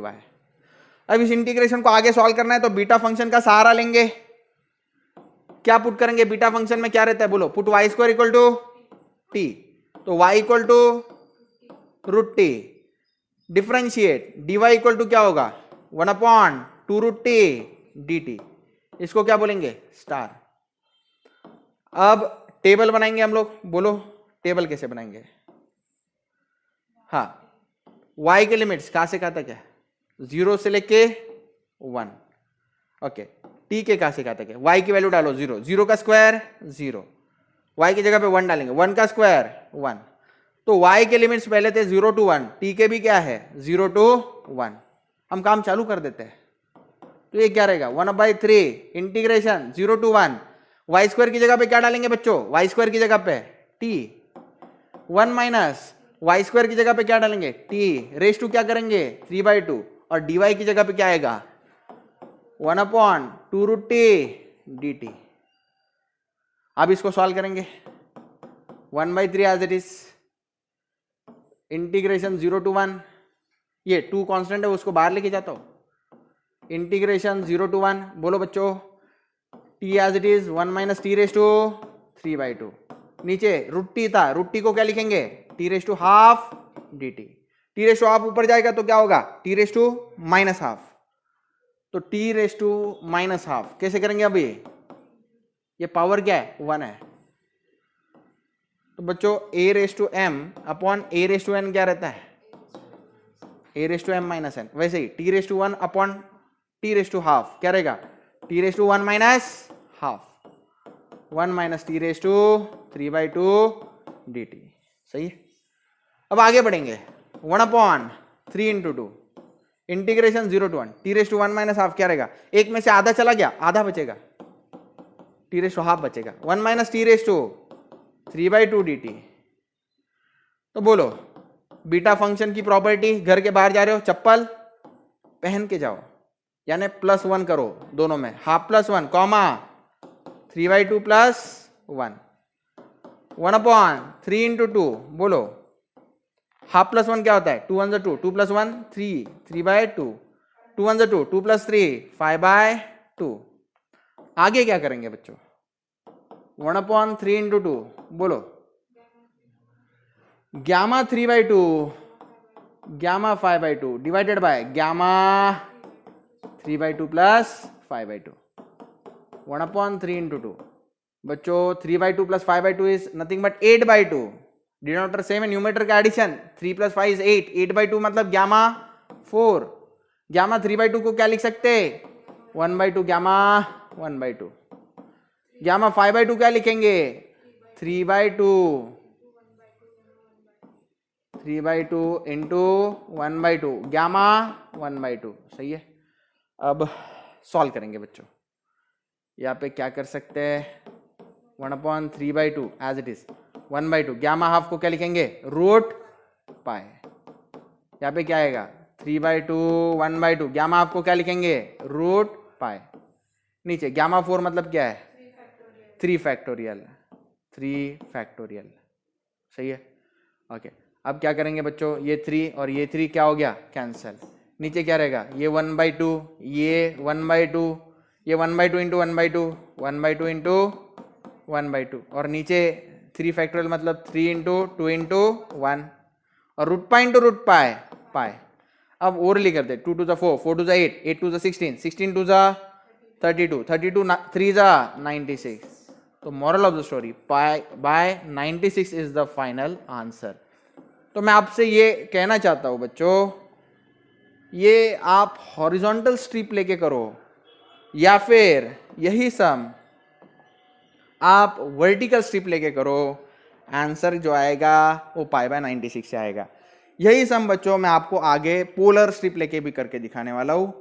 अब इस इंटीग्रेशन को आगे सॉल्व करना है तो बीटा फंक्शन का सहारा लेंगे, क्या पुट करेंगे, बीटा फंक्शन में क्या रहता है बोलो, put y square equal to t, तो y इक्वल टू root t, differentiate dy equal to क्या होगा, 1 अपॉन 2 रूट टी dt, इसको क्या बोलेंगे, स्टार। अब टेबल बनाएंगे हम लोग, बोलो टेबल कैसे बनाएंगे, हाँ y के लिमिट्स कहां से कहां तक है, 0 से लेके 1, ओके, t के कहां से कहां तक है, y की वैल्यू डालो 0, 0 का स्क्वायर 0, y की जगह पे 1 डालेंगे, 1 का स्क्वायर 1, तो y के लिमिट्स पहले थे 0 टू 1, t के भी क्या है 0 टू 1, हम काम चालू कर देते हैं। तो ये क्या रहेगा, 1/3 इंटीग्रेशन 0 टू 1, वाई स्क्वायर की जगह पे क्या डालेंगे बच्चों, वाई स्क्वायर की जगह पे t, 1 माइनस वाई स्क्वायर की जगह पे क्या डालेंगे, t रेस टू क्या करेंगे 3/2, और dy की जगह पे क्या आएगा, 1 अपॉन 2 रूट टी dt। अब इसको सॉल्व करेंगे, 1/3 as it is, integration 0 to 1, ये 2 कांस्टेंट है उसको बाहर लेके जाता हूं, इंटीग्रेशन 0 टू 1, बोलो बच्चों t as it is 1 minus t raise to 3/2, नीचे रूट टी था, रूट टी को क्या लिखेंगे, t raise to half dt, t raise to half ऊपर जाएगा तो क्या होगा, t raise to minus half, तो t raise to minus half कैसे करेंगे, अभी ये पावर क्या है 1 है, तो बच्चों a raise to m upon a raise to n क्या रहता है, a raise to m minus n, वैसे ही t raise to 1 upon t raise to half क्या रहेगा, t raise to 1 minus half, 1 minus t raise to 3/2 dt, सही है। अब आगे बढ़ेंगे, 1 upon 3 into 2 integration 0 to 1 t raise to 1 minus half क्या रहेगा, एक में से आधा चला गया, आधा बचेगा, टी रेस टू हाफ बचेगा, 1 minus t raise to 3/2 dt। तो बोलो बीटा फंक्शन की प्रॉपर्टी, घर के बाहर जा रहे हो चप्पल पहन के जाओ, यानी +1 करो दोनों में, half plus 1 comma 3/2 plus 1 1/3 into 2, बोलो हाफ प्लस 1 क्या होता है, 2 1 2, 2 + 1 3, 3/2, 2 1 2, 2 + 3 5/2। आगे क्या करेंगे बच्चों, 1/3 इंटू 2, बोलो gamma 3/2 gamma 5/2 divided by gamma 3/2 plus 5/2, 1/3 into 2। बच्चों 3/2 plus 5/2 is nothing but 8/2, denominator same है, न्यूमरेटर का एडिशन, 3 + 5 इज 8, 8/2 मतलब गामा 4, गामा 3/2 को क्या लिख सकते, 1/2 गामा 1/2, गामा 5/2 क्या लिखेंगे, 3/2 इंटू 1/2 गामा 1/2, सही है। अब सॉल्व करेंगे बच्चों, यहाँ पे क्या कर सकते हैं, 1/3/2 as it is, 1/2 gamma half को क्या लिखेंगे, √π, यहाँ पे क्या आएगा 3/2 1/2 गामा हाफ को क्या लिखेंगे, √π, नीचे गामा 4 मतलब क्या है, 3 फैक्टोरियल, सही है। ओके अब क्या करेंगे बच्चों, ये 3 और ये 3 क्या हो गया, कैंसल, नीचे क्या रहेगा, ये 1/2, ये 1/2, ये 1/2 इंटू 1/2, 1/2 इंटू 1/2, और नीचे 3 फैक्टोरियल मतलब 3 इंटू 2 इंटू 1, और √π इंटू √π पाए। अब ओरली करते, 2 2 4, 4 2 8, 8 2 16, 16 2 32, 32 3 96। तो moral of the story, pi by 96 is the final answer. तो मैं आपसे ये कहना चाहता हूं बच्चों, ये आप हॉरिजॉन्टल स्ट्रिप लेके करो या फिर यही सम आप वर्टिकल स्ट्रिप लेके करो, आंसर जो आएगा वो π/96 से आएगा। यही सम बच्चों मैं आपको आगे पोलर स्ट्रिप लेके भी करके दिखाने वाला हूं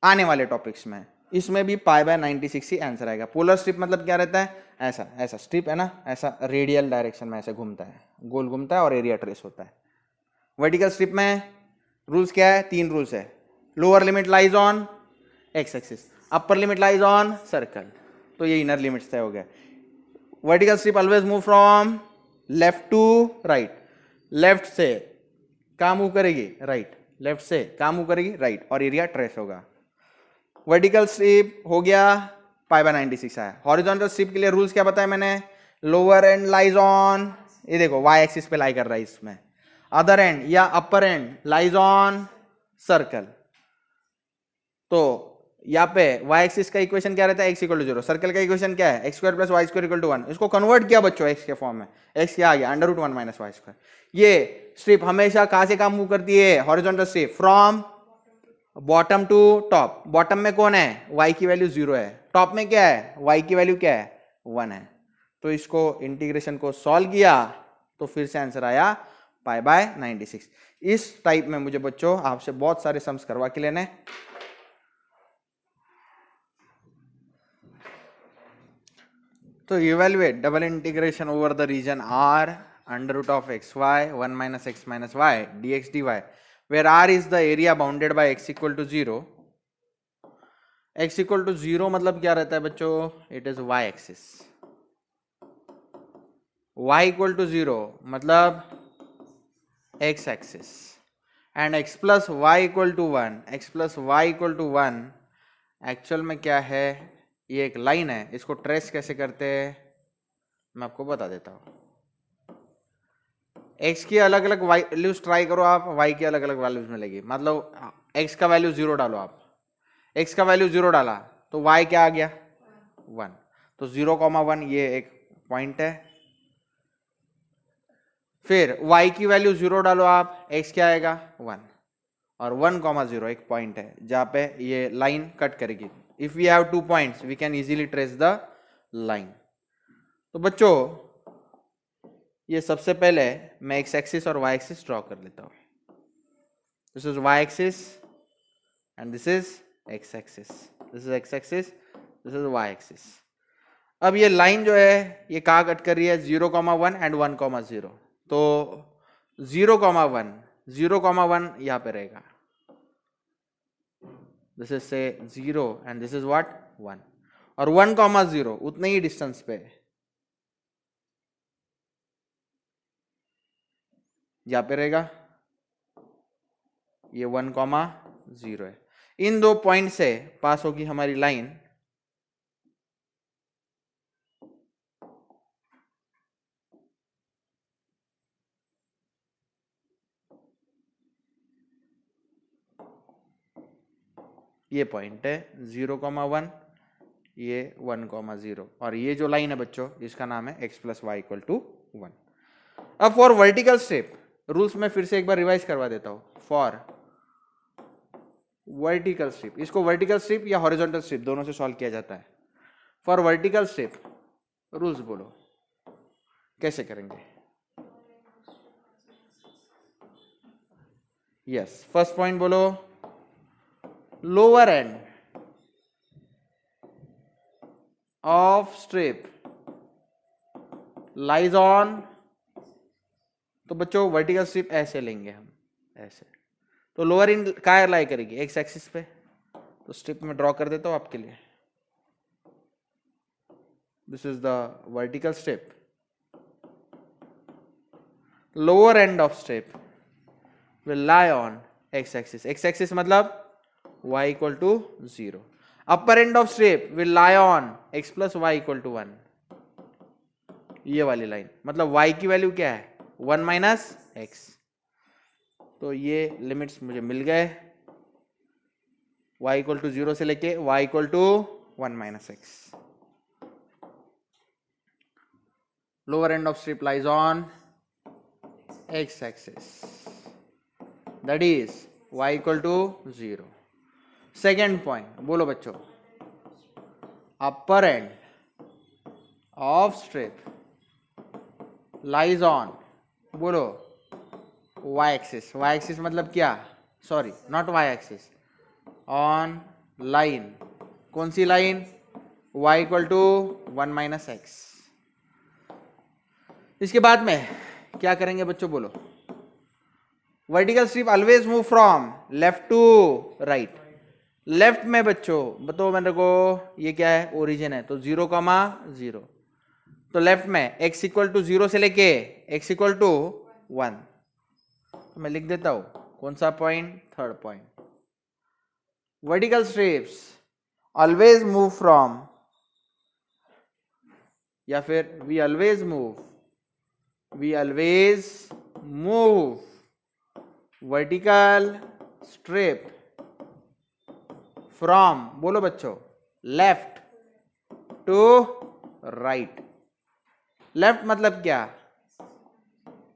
आने वाले टॉपिक्स में, इसमें भी π/96 ही आंसर आएगा। पोलर स्ट्रिप मतलब क्या रहता है, ऐसा ऐसा स्ट्रिप है ना, ऐसा रेडियल डायरेक्शन में ऐसे घूमता है, गोल घूमता है और एरिया ट्रेस होता है। वर्टिकल स्ट्रिप में रूल्स क्या है, 3 रूल्स है, lower limit lies on x axis, upper limit lies on circle, तो ये इनर लिमिट्स तय हो गया। Vertical strip always move from left to right, left से कहाँ मूव करेगी, राइट, लेफ्ट से कहाँ मूव करेगी, राइट, और एरिया ट्रेस होगा। वर्टिकल स्ट्रिप हो गया, π/96 आया। हॉरिजॉन्टल स्ट्रिप के लिए रूल्स क्या बताया मैंने, लोअर एंड लाइज ऑन, ये देखो y एक्सिस पे लाई कर रहा है इसमें, अदर एंड या अपर एंड लाइज ऑन सर्कल। तो यहाँ पे y एक्सिस का इक्वेशन क्या रहता है, x = 0, सर्कल का इक्वेशन क्या है, x² + y² = 1, इसको कन्वर्ट किया बच्चों x के फॉर्म में, x क्या आ गया, √1 - y²। ये स्ट्रिप हमेशा कहां से कहां मूव करती है, horizontal strip from bottom to top. Bottom में कौन है, y की वैल्यू 0 है, टॉप में क्या है, y की वैल्यू क्या है, 1 है। तो इसको इंटीग्रेशन को सॉल्व किया तो फिर से आंसर आया π/96। इस टाइप में मुझे बच्चों आपसे बहुत सारे सम्स करवा के लेने। तो evaluate double integration over the region R √xy 1 - x - y dx dy where R is the area bounded by x = 0। x = 0 मतलब क्या रहता है बच्चों, it is y axis, y = 0 मतलब x axis, and x + y = 1, x + y = 1 actual में क्या है, ये एक लाइन है, इसको ट्रेस कैसे करते हैं मैं आपको बता देता हूं। x की अलग अलग वैल्यूज ट्राई करो आप, y की अलग अलग वैल्यूज मिलेगी। मतलब x का वैल्यू 0 डालो आप, x का वैल्यू 0 डाला तो y क्या आ गया, 1, तो 0,1 ये एक पॉइंट है। फिर y की वैल्यू 0 डालो आप, x क्या आएगा 1, और 1,0 एक पॉइंट है जहां पे ये लाइन कट करेगी। If we have 2 points we can easily trace the line. तो बच्चों ये सबसे पहले मैं x एक्सिस और y एक्सिस ड्रॉ कर लेता हूं। This is y axis, and this is x axis, this is x axis, this is y axis. अब ये लाइन जो है ये कहाँ कट कर रही है, 0,1 एंड 1,0। तो 0,1 0,1 यहाँ पे रहेगा, दिस इज से 0 एंड दिस इज व्हाट 1, और 1,0 उतने ही डिस्टेंस पे यहाँ पे रहेगा, ये 1,0 है। इन दो पॉइंट से पास होगी हमारी लाइन, ये पॉइंट है 0,1, ये 1,0, और ये जो लाइन है बच्चों इसका नाम है x plus y equal to 1। अब फॉर वर्टिकल स्ट्रिप रूल्स में फिर से एक बार रिवाइज करवा देता हूं। फॉर वर्टिकल स्ट्रिप, इसको वर्टिकल स्ट्रिप या हॉरिजॉन्टल स्ट्रिप दोनों से सॉल्व किया जाता है। फॉर वर्टिकल स्ट्रिप रूल्स बोलो कैसे करेंगे। यस, फर्स्ट पॉइंट बोलो, lower end of strip lies on, तो बच्चों वर्टिकल स्ट्रिप ऐसे लेंगे हम, ऐसे, तो लोअर एंड कहाँ लाई करेगी, एक्स एक्सिस पे। तो स्ट्रिप में ड्रॉ कर देता हूं आपके लिए, this is the vertical strip, lower end of strip will lie on x axis, x axis मतलब y equal to 0, upper end of strip will lie on x plus y equal to 1, ये वाली line मतलब y की value क्या है 1 minus x. तो ये limits मुझे मिल गए, y इक्वल टू 0 से लेके y equal to 1 minus x. Lower end of strip lies on x axis, that is y equal to 0। Second point बोलो बच्चों, upper end of strip lies on, बोलो y axis, y axis मतलब क्या, sorry not y axis, on line, कौन सी line, y equal to 1 minus x. इसके बाद में क्या करेंगे बच्चों बोलो, vertical strip always move from left to right. Left में बच्चों बताओ मेरे को ये क्या है, ओरिजिन है, तो 0,0, तो लेफ्ट में x इक्वल टू 0 से लेके x इक्वल टू 1, तो मैं लिख देता हूं कौन सा point, third point, vertical strips always move from, या फिर we always move vertical strip from, बोलो बच्चों लेफ्ट टू राइट। लेफ्ट मतलब क्या,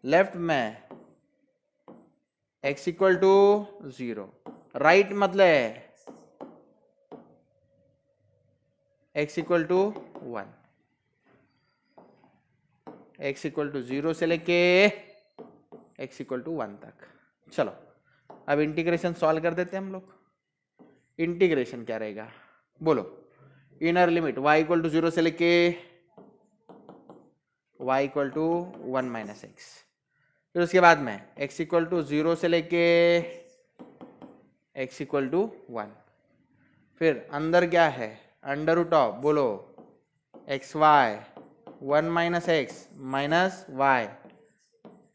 लेफ्ट में x इक्वल टू 0, राइट मतलब x equal to 1, x equal to 0 से लेके x इक्वल टू 1 तक। चलो अब इंटीग्रेशन सॉल्व कर देते हैं हम लोग। इंटीग्रेशन क्या रहेगा बोलो, inner limit y equal to 0 से लेके y equal to 1 minus x, फिर उसके बाद में x इक्वल टू 0 से लेके x इक्वल टू 1, फिर अंदर क्या है अंडर रूट ऑफ, बोलो x y 1 minus x minus y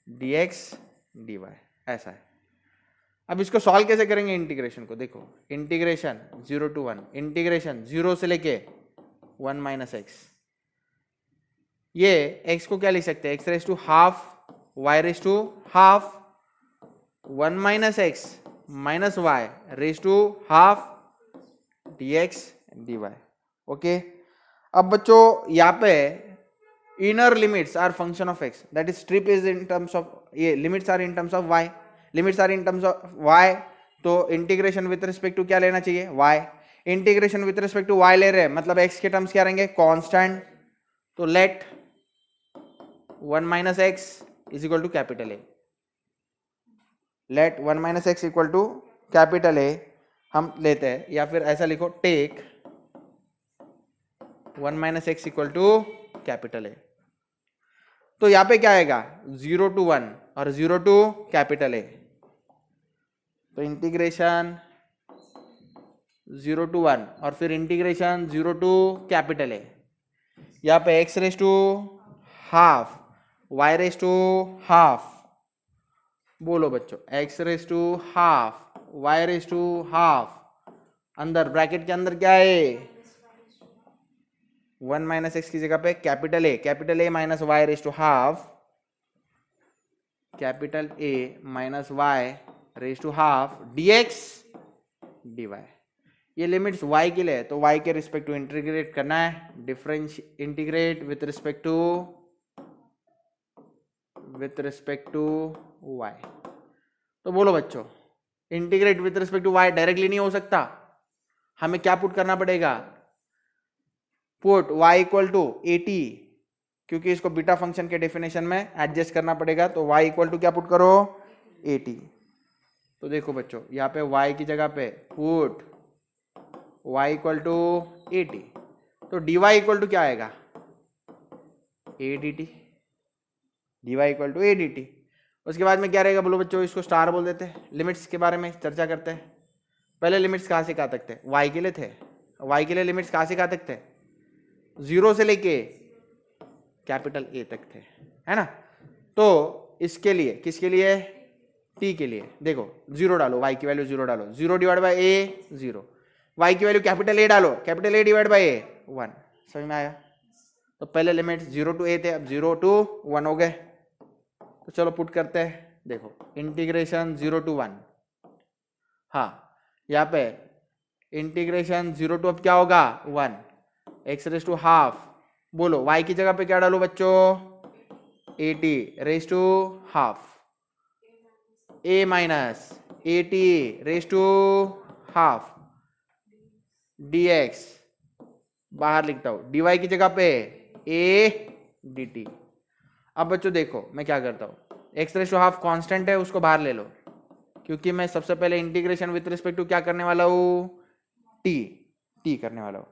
dx dy, ऐसा है। अब इसको सॉल्व कैसे करेंगे इंटीग्रेशन को, देखो इंटीग्रेशन 0 to 1, इंटीग्रेशन 0 से लेके 1 माइनस एक्स, ये x को क्या लिख सकते हैं, x raise to half y raise to half 1 minus x minus y raise to half dx dy। Okay, अब बच्चों यहाँ पे inner limits are function of x, that is strip is in terms of, ये limits are in terms of y, limits are in terms of y, तो integration with respect to क्या लेना चाहिए y, integration with respect to y ले रहे हैं मतलब x के टर्म्स क्या रहेंगे कांस्टेंट, तो let 1 minus x is equal to capital A, let 1 minus x equal to capital A. हम लेते हैं, या फिर ऐसा लिखो take 1 minus x equal to capital A. तो यहाँ पे क्या आएगा 0 to 1 और 0 to कैपिटल ए, तो इंटीग्रेशन 0 to 1 और फिर इंटीग्रेशन 0 to कैपिटल ए। यहाँ पे x raise to half, y raise to half, बोलो बच्चों x raise to half, y raise to half, अंदर ब्रैकेट के अंदर क्या है 1 माइनस एक्स की जगह पे capital A minus y raise to half, capital A minus y raise to half dx dy। ये लिमिट्स y के लिए है, तो y के रिस्पेक्ट टू इंटीग्रेट करना है, difference integrate with respect to y। तो बोलो बच्चों integrate with respect to y directly नहीं हो सकता, हमें क्या पुट करना पड़ेगा, पुट y इक्वल टू 80, क्योंकि इसको बीटा फंक्शन के डेफिनेशन में एडजस्ट करना पड़ेगा, तो y इक्वल टू क्या पुट करो 80। तो देखो बच्चों यहाँ पे y की जगह पे पुट y इक्वल टू 80, तो dy इक्वल टू क्या आएगा a dt, dy equal to a dt। उसके बाद में क्या रहेगा बोलो बच्चों, इसको स्टार बोल देते हैं। लिमिट्स के बारे में चर्चा करते हैं। पहले लिमिट्स कहाँ से कहाँ तक थे, y के लिए थे, y के लिए लिमिट्स कहाँ से कहाँ तक थे 0 से लेके कैपिटल A तक थे, है ना। तो इसके लिए किसके लिए t के लिए देखो 0 डालो, y की वैल्यू 0 डालो, 0 डिवाइड बाय a 0, y की वैल्यू कैपिटल A डालो, capital A divide by a 1। समझ में आया। तो पहले लिमिट 0 to a थे, अब 0 to 1 हो गए। तो चलो पुट करते हैं, देखो इंटीग्रेशन 0 to 1, हाँ यहाँ पे इंटीग्रेशन 0 to अब क्या होगा 1, एक्स रेस टू हाफ, बोलो y की जगह पे क्या डालो बच्चों 80 raise to half, a minus 80 raise to half dx, बाहर लिखता हूं dy की जगह पे a dt। अब बच्चों देखो मैं क्या करता हूं, x raise to half constant है उसको बाहर ले लो, क्योंकि मैं सबसे पहले इंटीग्रेशन विथ रिस्पेक्ट टू क्या करने वाला हूं t करने वाला हूं।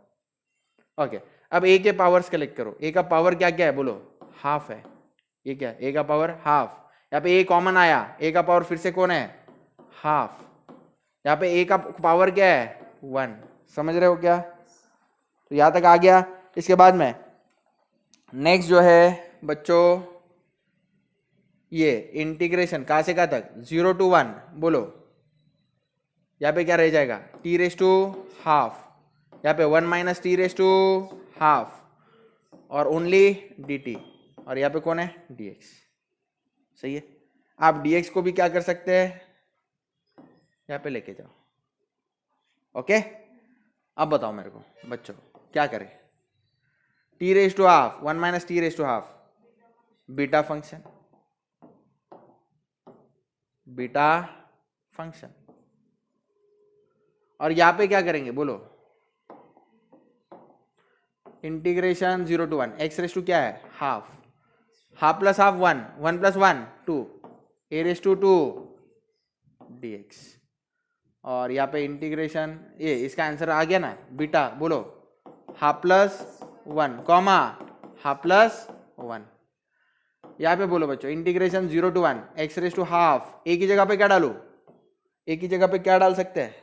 ओके अब a के पावर्स कलेक्ट करो, a का पावर क्या क्या है बोलो हाफ है, ये क्या a का पावर हाफ, यहाँ पे a कॉमन आया, a का पावर फिर से कौन है हाफ, यहाँ पे a का पावर क्या है 1। समझ रहे हो क्या, तो यहां तक आ गया। इसके बाद में नेक्स्ट जो है बच्चों ये इंटीग्रेशन कहां से कहां तक 0 to 1, बोलो यहाँ पे क्या रह जाएगा t रेस टू हाफ, यहाँ पे 1 minus t raise to half और ओनली dt, और यहाँ पे कौन है dx। सही है, आप dx को भी क्या कर सकते हैं यहाँ पे लेके जाओ। ओके अब बताओ मेरे को बच्चों क्या करें, t raise to half 1 minus t raise to half beta function, और यहाँ पे क्या करेंगे बोलो integration 0 to 1, x raise to क्या है half, half plus half 1, 1 plus 1 2, a raise to 2 dx, और यहाँ पे इंटीग्रेशन ये इसका आंसर आ गया ना बीटा, बोलो half plus 1 comma half plus 1। यहाँ पे बोलो बच्चों integration 0 to 1 x raise to half, a की जगह पे क्या डालू, a की जगह पे क्या डाल सकते हैं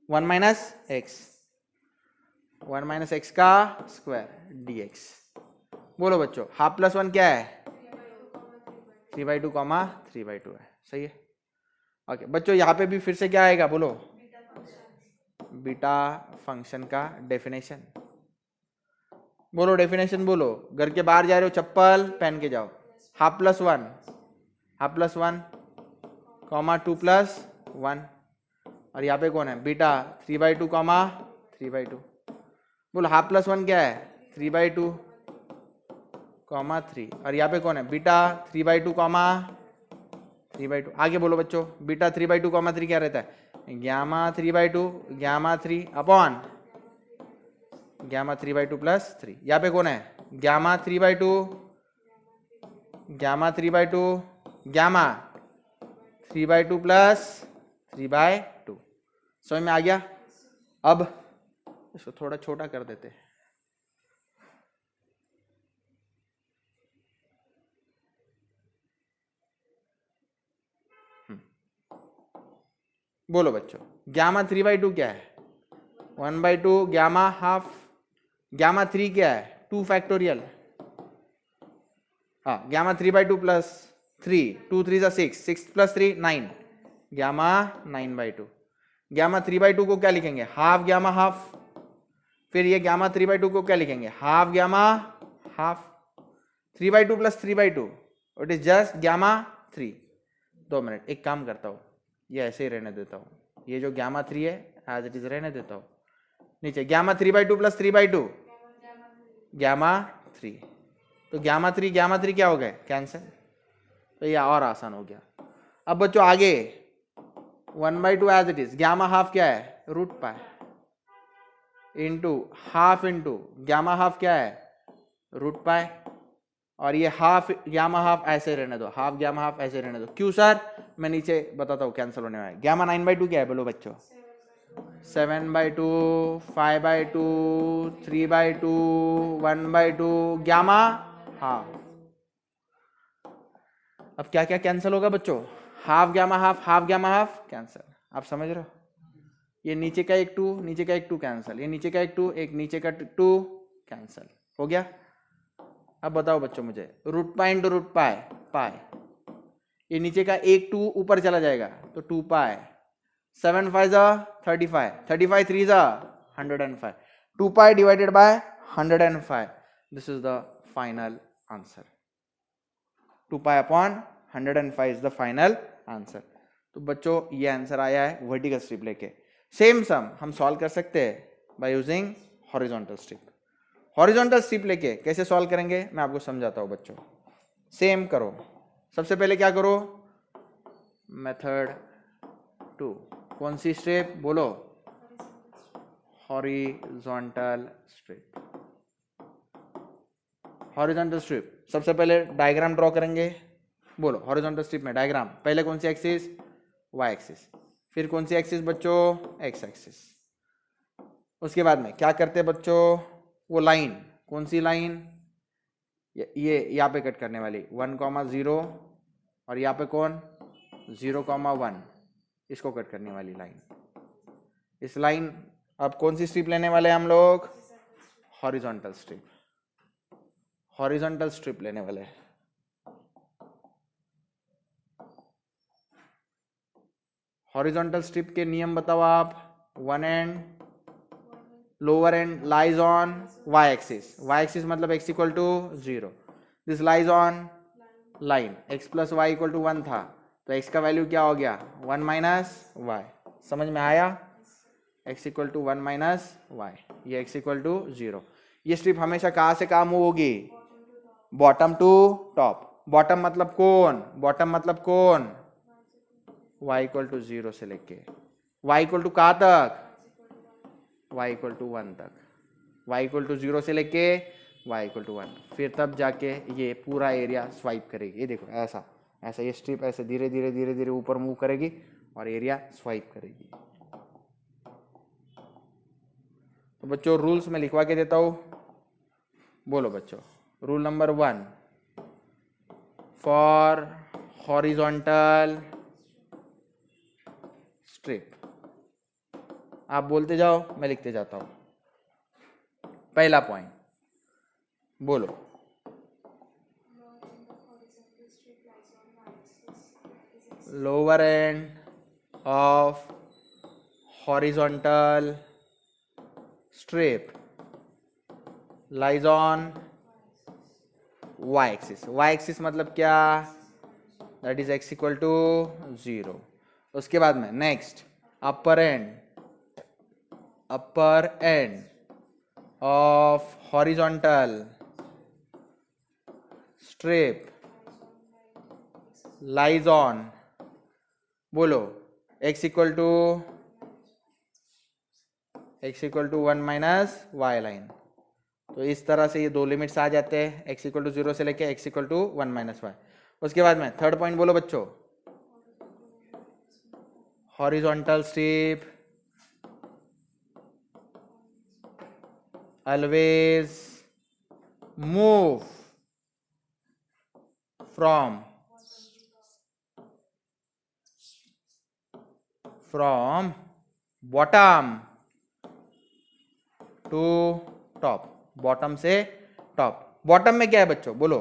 1 माइनस एक्स, 1 माइनस एक्स का स्क्वायर dx। बोलो बच्चों हाफ प्लस 1 क्या है 3/2 कॉमा 3/2 है। सही है। ओके बच्चों यहाँ पे भी फिर से क्या आएगा बोलो बीटा फंक्शन का डेफिनेशन, बोलो डेफिनेशन बोलो, घर के बाहर जा रहे हो चप्पल पहन के जाओ, हाफ प्लस 1 कॉमा 2 प्लस 1, और यहाँ पे कौन है बीटा 3/2 कॉमा 3/2, बोलो हाफ प्लस 1 क्या है 3/2 कॉमा 3, और यहाँ पे कौन है बीटा 3/2 कॉमा 3/2। आगे बोलो बच्चों बीटा 3/2 कॉमा 3 क्या रहता है gamma 3/2 gamma 3 upon gamma 3/2 plus 3, यहाँ पे कौन है ग्यामा 3/2 ग्यामा 3/2 प्लस 3/2, समझ में आ गया? अब इसको थोड़ा छोटा कर देते हैं। बोलो बच्चों, गामा 3/2 क्या है? 1/2 गामा हाफ। गामा 3 क्या है? 2 फैक्टोरियल। हाँ, gamma 3/2 plus 3, 2 3 6, 6 plus 3 9, gamma 9/2। Gamma 3/2 को क्या लिखेंगे? Half gamma half. फिर ये गामा 3/2 को क्या लिखेंगे? Half gamma half. 3/2 plus 3/2 it is just gamma 3। 2 minute, एक काम करता हूँ, ये ऐसे ही रहने देता हूँ। ये जो गामा 3 है एज इट इज रहने देता हूँ। नीचे गामा 3/2 प्लस 3/2 गामा 3। तो गामा 3 क्या हो गए? कैंसिल। तो ये और आसान हो गया। अब बच्चों आगे 1/2 as it is. Gamma half क्या है? Root pi into half into gamma half क्या है? Root pi. और ये हाफ गामा हाफ ऐसे रहने दो, हाफ गामा हाफ ऐसे रहने दो। क्यों सर? मैं नीचे बताता हूँ कैंसिल होने वाला है। गामा 9/2 क्या है? बोलो बच्चों। 7/2, 5/2, 3/2, 1/2 गामा हाफ। अब क्या क्या कैंसिल होगा बच्चों? Half gamma half cancel. आप समझ रहे हो? ये नीचे का एक 2, नीचे का एक 2 कैंसिल, ये नीचे का एक 2, एक नीचे का 2 कैंसिल हो गया। अब बताओ बच्चों मुझे, root pi into root pi pi, ये नीचे का एक 2 ऊपर चला जाएगा तो 2 पाई। 7 5 जा 35, 35 3 जा 105, 2 पाई divided by 105। This is the final answer. 2 pi upon 105 is the final answer. तो बच्चों ये आंसर आया है वर्टिकल स्ट्रिप लेके। सेम सम हम सॉल्व कर सकते हैं by using horizontal strip. Horizontal strip लेके कैसे सॉल्व करेंगे मैं आपको समझाता हूं बच्चों। सेम करो, सबसे पहले क्या करो? मेथड 2। कौन सी स्ट्रिप? बोलो। Horizontal strip. हॉरिजॉन्टल स्ट्रिप सबसे पहले डायग्राम ड्रॉ करेंगे। बोलो हॉरिजॉन्टल स्ट्रिप में डायग्राम, पहले कौन सी एक्सिस? Y axis. फिर कौन सी एक्सिस बच्चों? X axis. उसके बाद में क्या करते हैं बच्चों? वो लाइन, कौन सी लाइन? ये यहाँ पे कट करने वाली 1,0 और यहाँ पे कौन? 0,1, इसको कट करने वाली लाइन। इस लाइन, अब कौन सी स्ट्रिप लेने वाले हैं हम लोग? Horizontal strip. हॉरिजॉन्टल स्ट्रिप लेने वाले हैं। हॉरिजॉन्टल स्ट्रिप के नियम बताओ आप। One end lower end lies on y axis. y axis मतलब x equal to 0। This lies on line x plus y equal to 1 था, तो x का वैल्यू क्या हो गया? 1 माइनस वाई। समझ में आया? x equal to 1 minus y, ये x इक्वल टू 0। ये स्ट्रिप हमेशा कहाँ से कहाँ मूव होगी? Bottom to top. बॉटम मतलब कौन? बॉटम मतलब कौन? y इक्वल टू 0 से लेके y इक्वल टू कहाँ तक? y इक्वल टू 1 तक। y इक्वल टू 0 से लेके y इक्वल टू 1, फिर तब जाके ये पूरा एरिया स्वाइप करेगी। ये देखो ऐसा ऐसा, ये स्ट्रिप ऐसे धीरे धीरे धीरे धीरे ऊपर मूव करेगी और एरिया स्वाइप करेगी। तो बच्चों रूल्स में लिखवा के देता हूं। बोलो बच्चों, rule number 1 for horizontal strip. आप बोलते जाओ, मैं लिखते जाता हूं। पहला पॉइंट बोलो। Lower end of horizontal strip lies on y axis. y axis मतलब क्या? That is x equal to 0। उसके बाद में next upper end of horizontal strip lies on, बोलो, x equal to 1 minus y line. तो इस तरह से ये दो लिमिट्स आ जाते हैं, x इक्वल टू 0 से लेके x equal to 1 minus y. उसके बाद में थर्ड पॉइंट बोलो बच्चों, horizontal strip always move from bottom to top, bottom से टॉप। बॉटम में क्या है बच्चों, बोलो।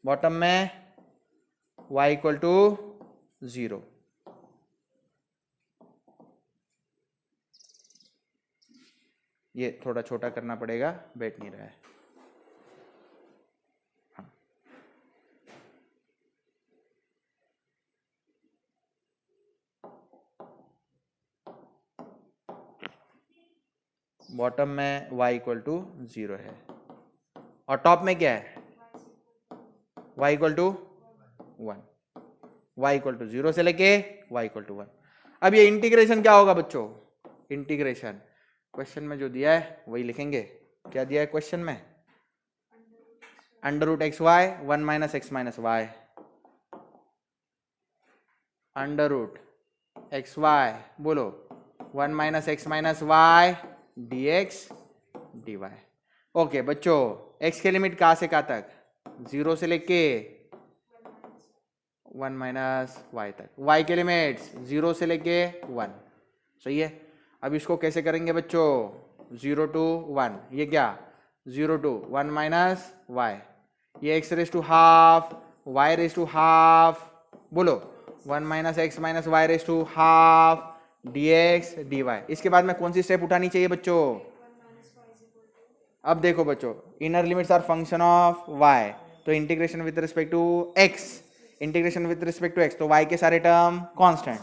बॉटम में y इक्वल टू 0। ये थोड़ा छोटा करना पड़ेगा, बैठ नहीं रहा है। हाँ, बॉटम में y इक्वल टू 0 है और टॉप में क्या है, y equal to 1। y equal to 0 से लेके y इक्वल टू 1। अब ये इंटीग्रेशन क्या होगा बच्चों, इंटीग्रेशन क्वेश्चन में जो दिया है वही लिखेंगे। क्या दिया है क्वेश्चन में, under root x y 1 minus x minus y, under root x y बोलो 1 minus x minus y d x d y. Okay बच्चों, x के लिमिट कहाँ से कहाँ तक, 0 से लेके 1 माइनस वाई तक। y के लिमिट्स 0 से लेके 1। सही है। अब इसको कैसे करेंगे बच्चों, 0 to 1, ये क्या 0 to 1 माइनस वाई, ये x raise to half y raise to half, बोलो 1 minus x minus y raise to half dx dy। इसके बाद में कौन सी स्टेप उठानी चाहिए बच्चों, अब देखो बच्चों, inner limits are function of y, तो integration with respect to x, integration with respect to x, तो y के सारे टर्म कांस्टेंट,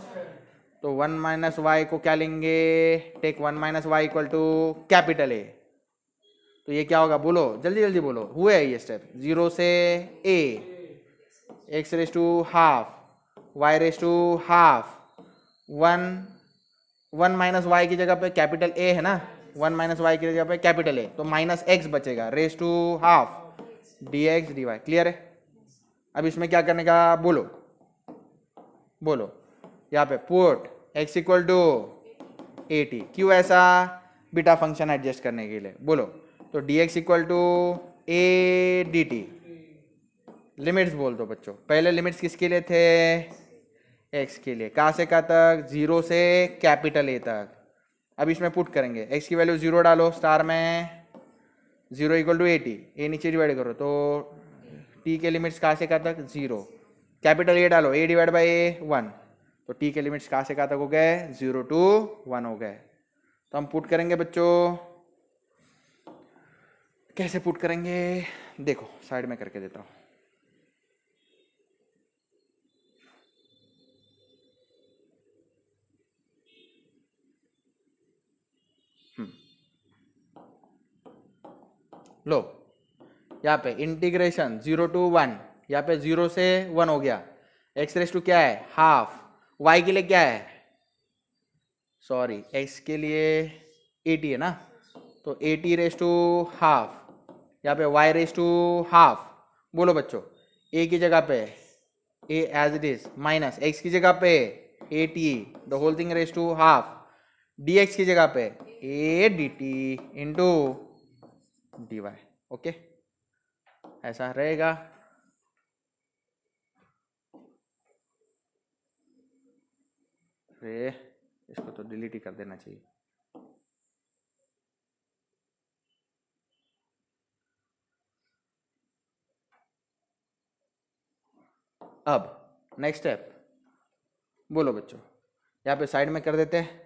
तो 1 माइनस वाई को क्या लेंगे, take 1 minus y equal to capital A. तो ये क्या होगा, बोलो जल्दी जल्दी बोलो, हुए है ये स्टेप, 0 से a, x raise to half y raise to half, 1 minus y की जगह पे कैपिटल ए है ना, 1 माइनस वाई की जगह पे कैपिटल ए, तो माइनस एक्स बचेगा, raise to half d x d y. Clear है। अब इसमें क्या करने का, बोलो बोलो, यहाँ पे पुट x इक्वल टू 80, क्यों ऐसा, बीटा फंक्शन एडजस्ट करने के लिए, बोलो। तो dx equal to a dt, limits बोल दो बच्चों, पहले लिमिट्स किसके लिए थे, x के लिए, कहाँ से कहाँ तक, 0 से कैपिटल A तक। अब इसमें पुट करेंगे, x की वैल्यू 0 डालो, स्टार में 0 इक्वल टू 80, a नीचे डिवाइड करो, तो t के लिमिट्स कहाँ से कहाँ तक, 0, कैपिटल A डालो, a डिवाइड बाई 1, तो t के लिमिट्स कहाँ से कहाँ तक हो गए, 0 to 1 हो गए। तो हम पुट करेंगे बच्चों, कैसे पुट करेंगे, देखो साइड में करके देता हूं। लो यहाँ पे इंटीग्रेशन 0 to 1, यहाँ पे 0 से 1 हो गया, x रेस टू क्या है, हाफ, y के लिए क्या है, सॉरी x के लिए 80 है ना, तो 80 रेस टू हाफ, यहाँ पे y रेस टू हाफ, बोलो बच्चों, a की जगह पे a as it is, minus x की जगह पे 80 the whole thing raise to half, dx की जगह पे a dt into dy। Okay, ऐसा रहेगा। अरे इसको तो डिलीट ही कर देना चाहिए। अब नेक्स्ट स्टेप, बोलो बच्चों, यहाँ पे साइड में कर देते हैं।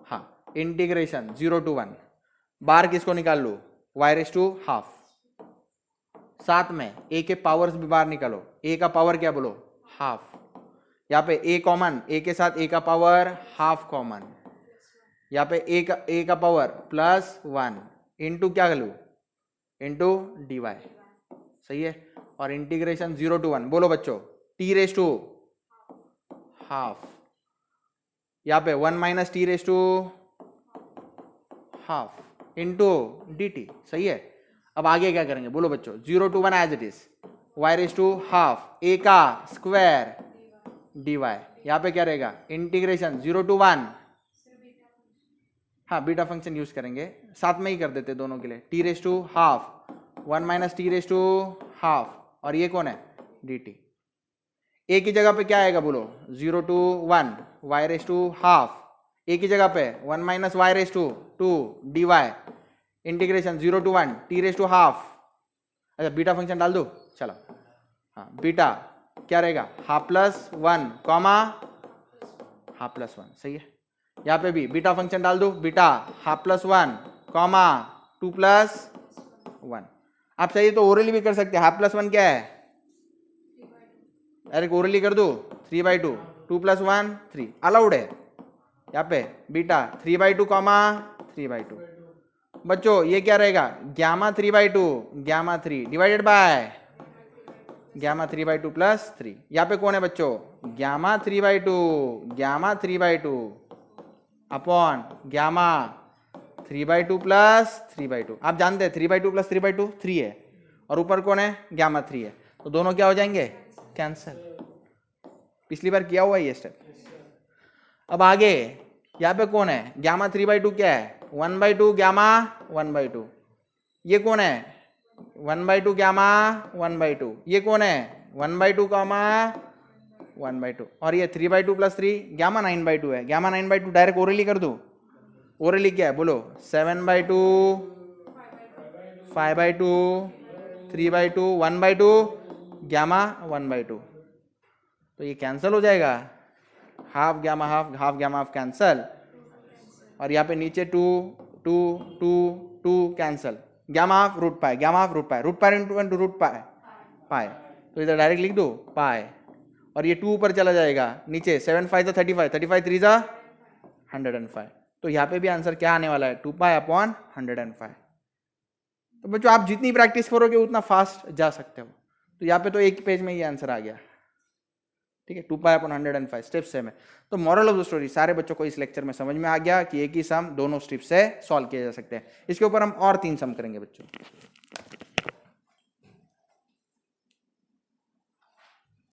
हाँ, इंटीग्रेशन 0 to 1, बाहर किसको निकाल लो, y रेस टू हाफ, साथ में a के पावर्स भी बाहर निकालो, a का पावर क्या बोलो, हाफ, यहाँ पे a कॉमन, a के साथ a का पावर हाफ कॉमन, यहाँ पे a का पावर +1 इंटू क्या करूँ, इंटू dy। सही है। और इंटीग्रेशन 0 to 1, बोलो बच्चों, t रेस टू हाफ, यहाँ पे 1 minus t raise to half into d t. सही है। अब आगे क्या करेंगे, बोलो बच्चों, 0 to 1 as it is, y raise to half, a का स्क्वायर dy, यहाँ पे क्या रहेगा, इंटीग्रेशन 0 to 1 हाँ बीटा फंक्शन यूज करेंगे, साथ में ही कर देते दोनों के लिए। T raise to half 1 minus t raise to half, और ये कौन है डी टी। ए की जगह पे क्या आएगा बोलो 0 to 1 y raise to half, a की जगह पे 1 minus y raise to 2 d y integration 0 to 1 t raise to half. अच्छा बीटा फंक्शन डाल दो, चलो हाँ बीटा क्या रहेगा half plus 1 comma half plus 1, सही है। यहाँ पे भी बीटा फंक्शन डाल दो, beta half plus 1 comma 2 plus 1। आप चाहिए तो ओरली भी कर सकते हैं, हाफ प्लस 1 क्या है, अरे ओरली कर दो 3/2 2 प्लस 1 3 अलाउड है। यहाँ पे बीटा 3/2 कॉमा 3/2। बच्चों ये क्या रहेगा gamma 3/2 gamma 3 divided by gamma 3/2 plus 3। यहाँ पे कौन है बच्चों ग्यामा 3/2 अपॉन ग्यामा 3/2 प्लस 3/2। आप जानते हैं 3/2 प्लस 3/2 3 है, और ऊपर कौन है ग्यामा 3 है, तो दोनों क्या हो जाएंगे कैंसल। पिछली बार किया हुआ ये स्टेप। अब आगे यहाँ पे कौन है ग्यामा 3/2 क्या है 1/2 ग्यामा 1/2, ये कौन है 1/2 ग्यामा 1/2, ये कौन है 1/2 कॉमा 1/2, और ये 3/2 प्लस 3 ग्यामा 9/2 है। ग्यामा 9/2 डायरेक्ट ओरली कर दो, ओरली क्या है बोलो 7/2 5/2 3/2 1/2 ग्यामा 1/2, तो ये कैंसिल हो जाएगा, half gamma half gamma half cancel, और यहाँ पे नीचे 2 2 2 2 cancel, gamma half root pi gamma half root pi into root pi pi, तो इधर डायरेक्ट लिख दो पाई, और ये 2 ऊपर चला जाएगा नीचे 7 5 35 35 3 105। तो यहाँ पे भी आंसर क्या आने वाला है 2 पाई अपॉन 105। तो बच्चों आप जितनी प्रैक्टिस करोगे उतना फास्ट जा सकते हो। तो यहाँ पे तो एक पेज में ये आंसर आ गया, ठीक है 2 पाई अपॉन 105 स्टेप सेम है। तो मॉरल ऑफ द स्टोरी सारे बच्चों को इस लेक्चर में समझ में आ गया कि एक ही सम दोनों स्टेप से सॉल्व किए जा सकते हैं। इसके ऊपर हम और 3 सम करेंगे बच्चों।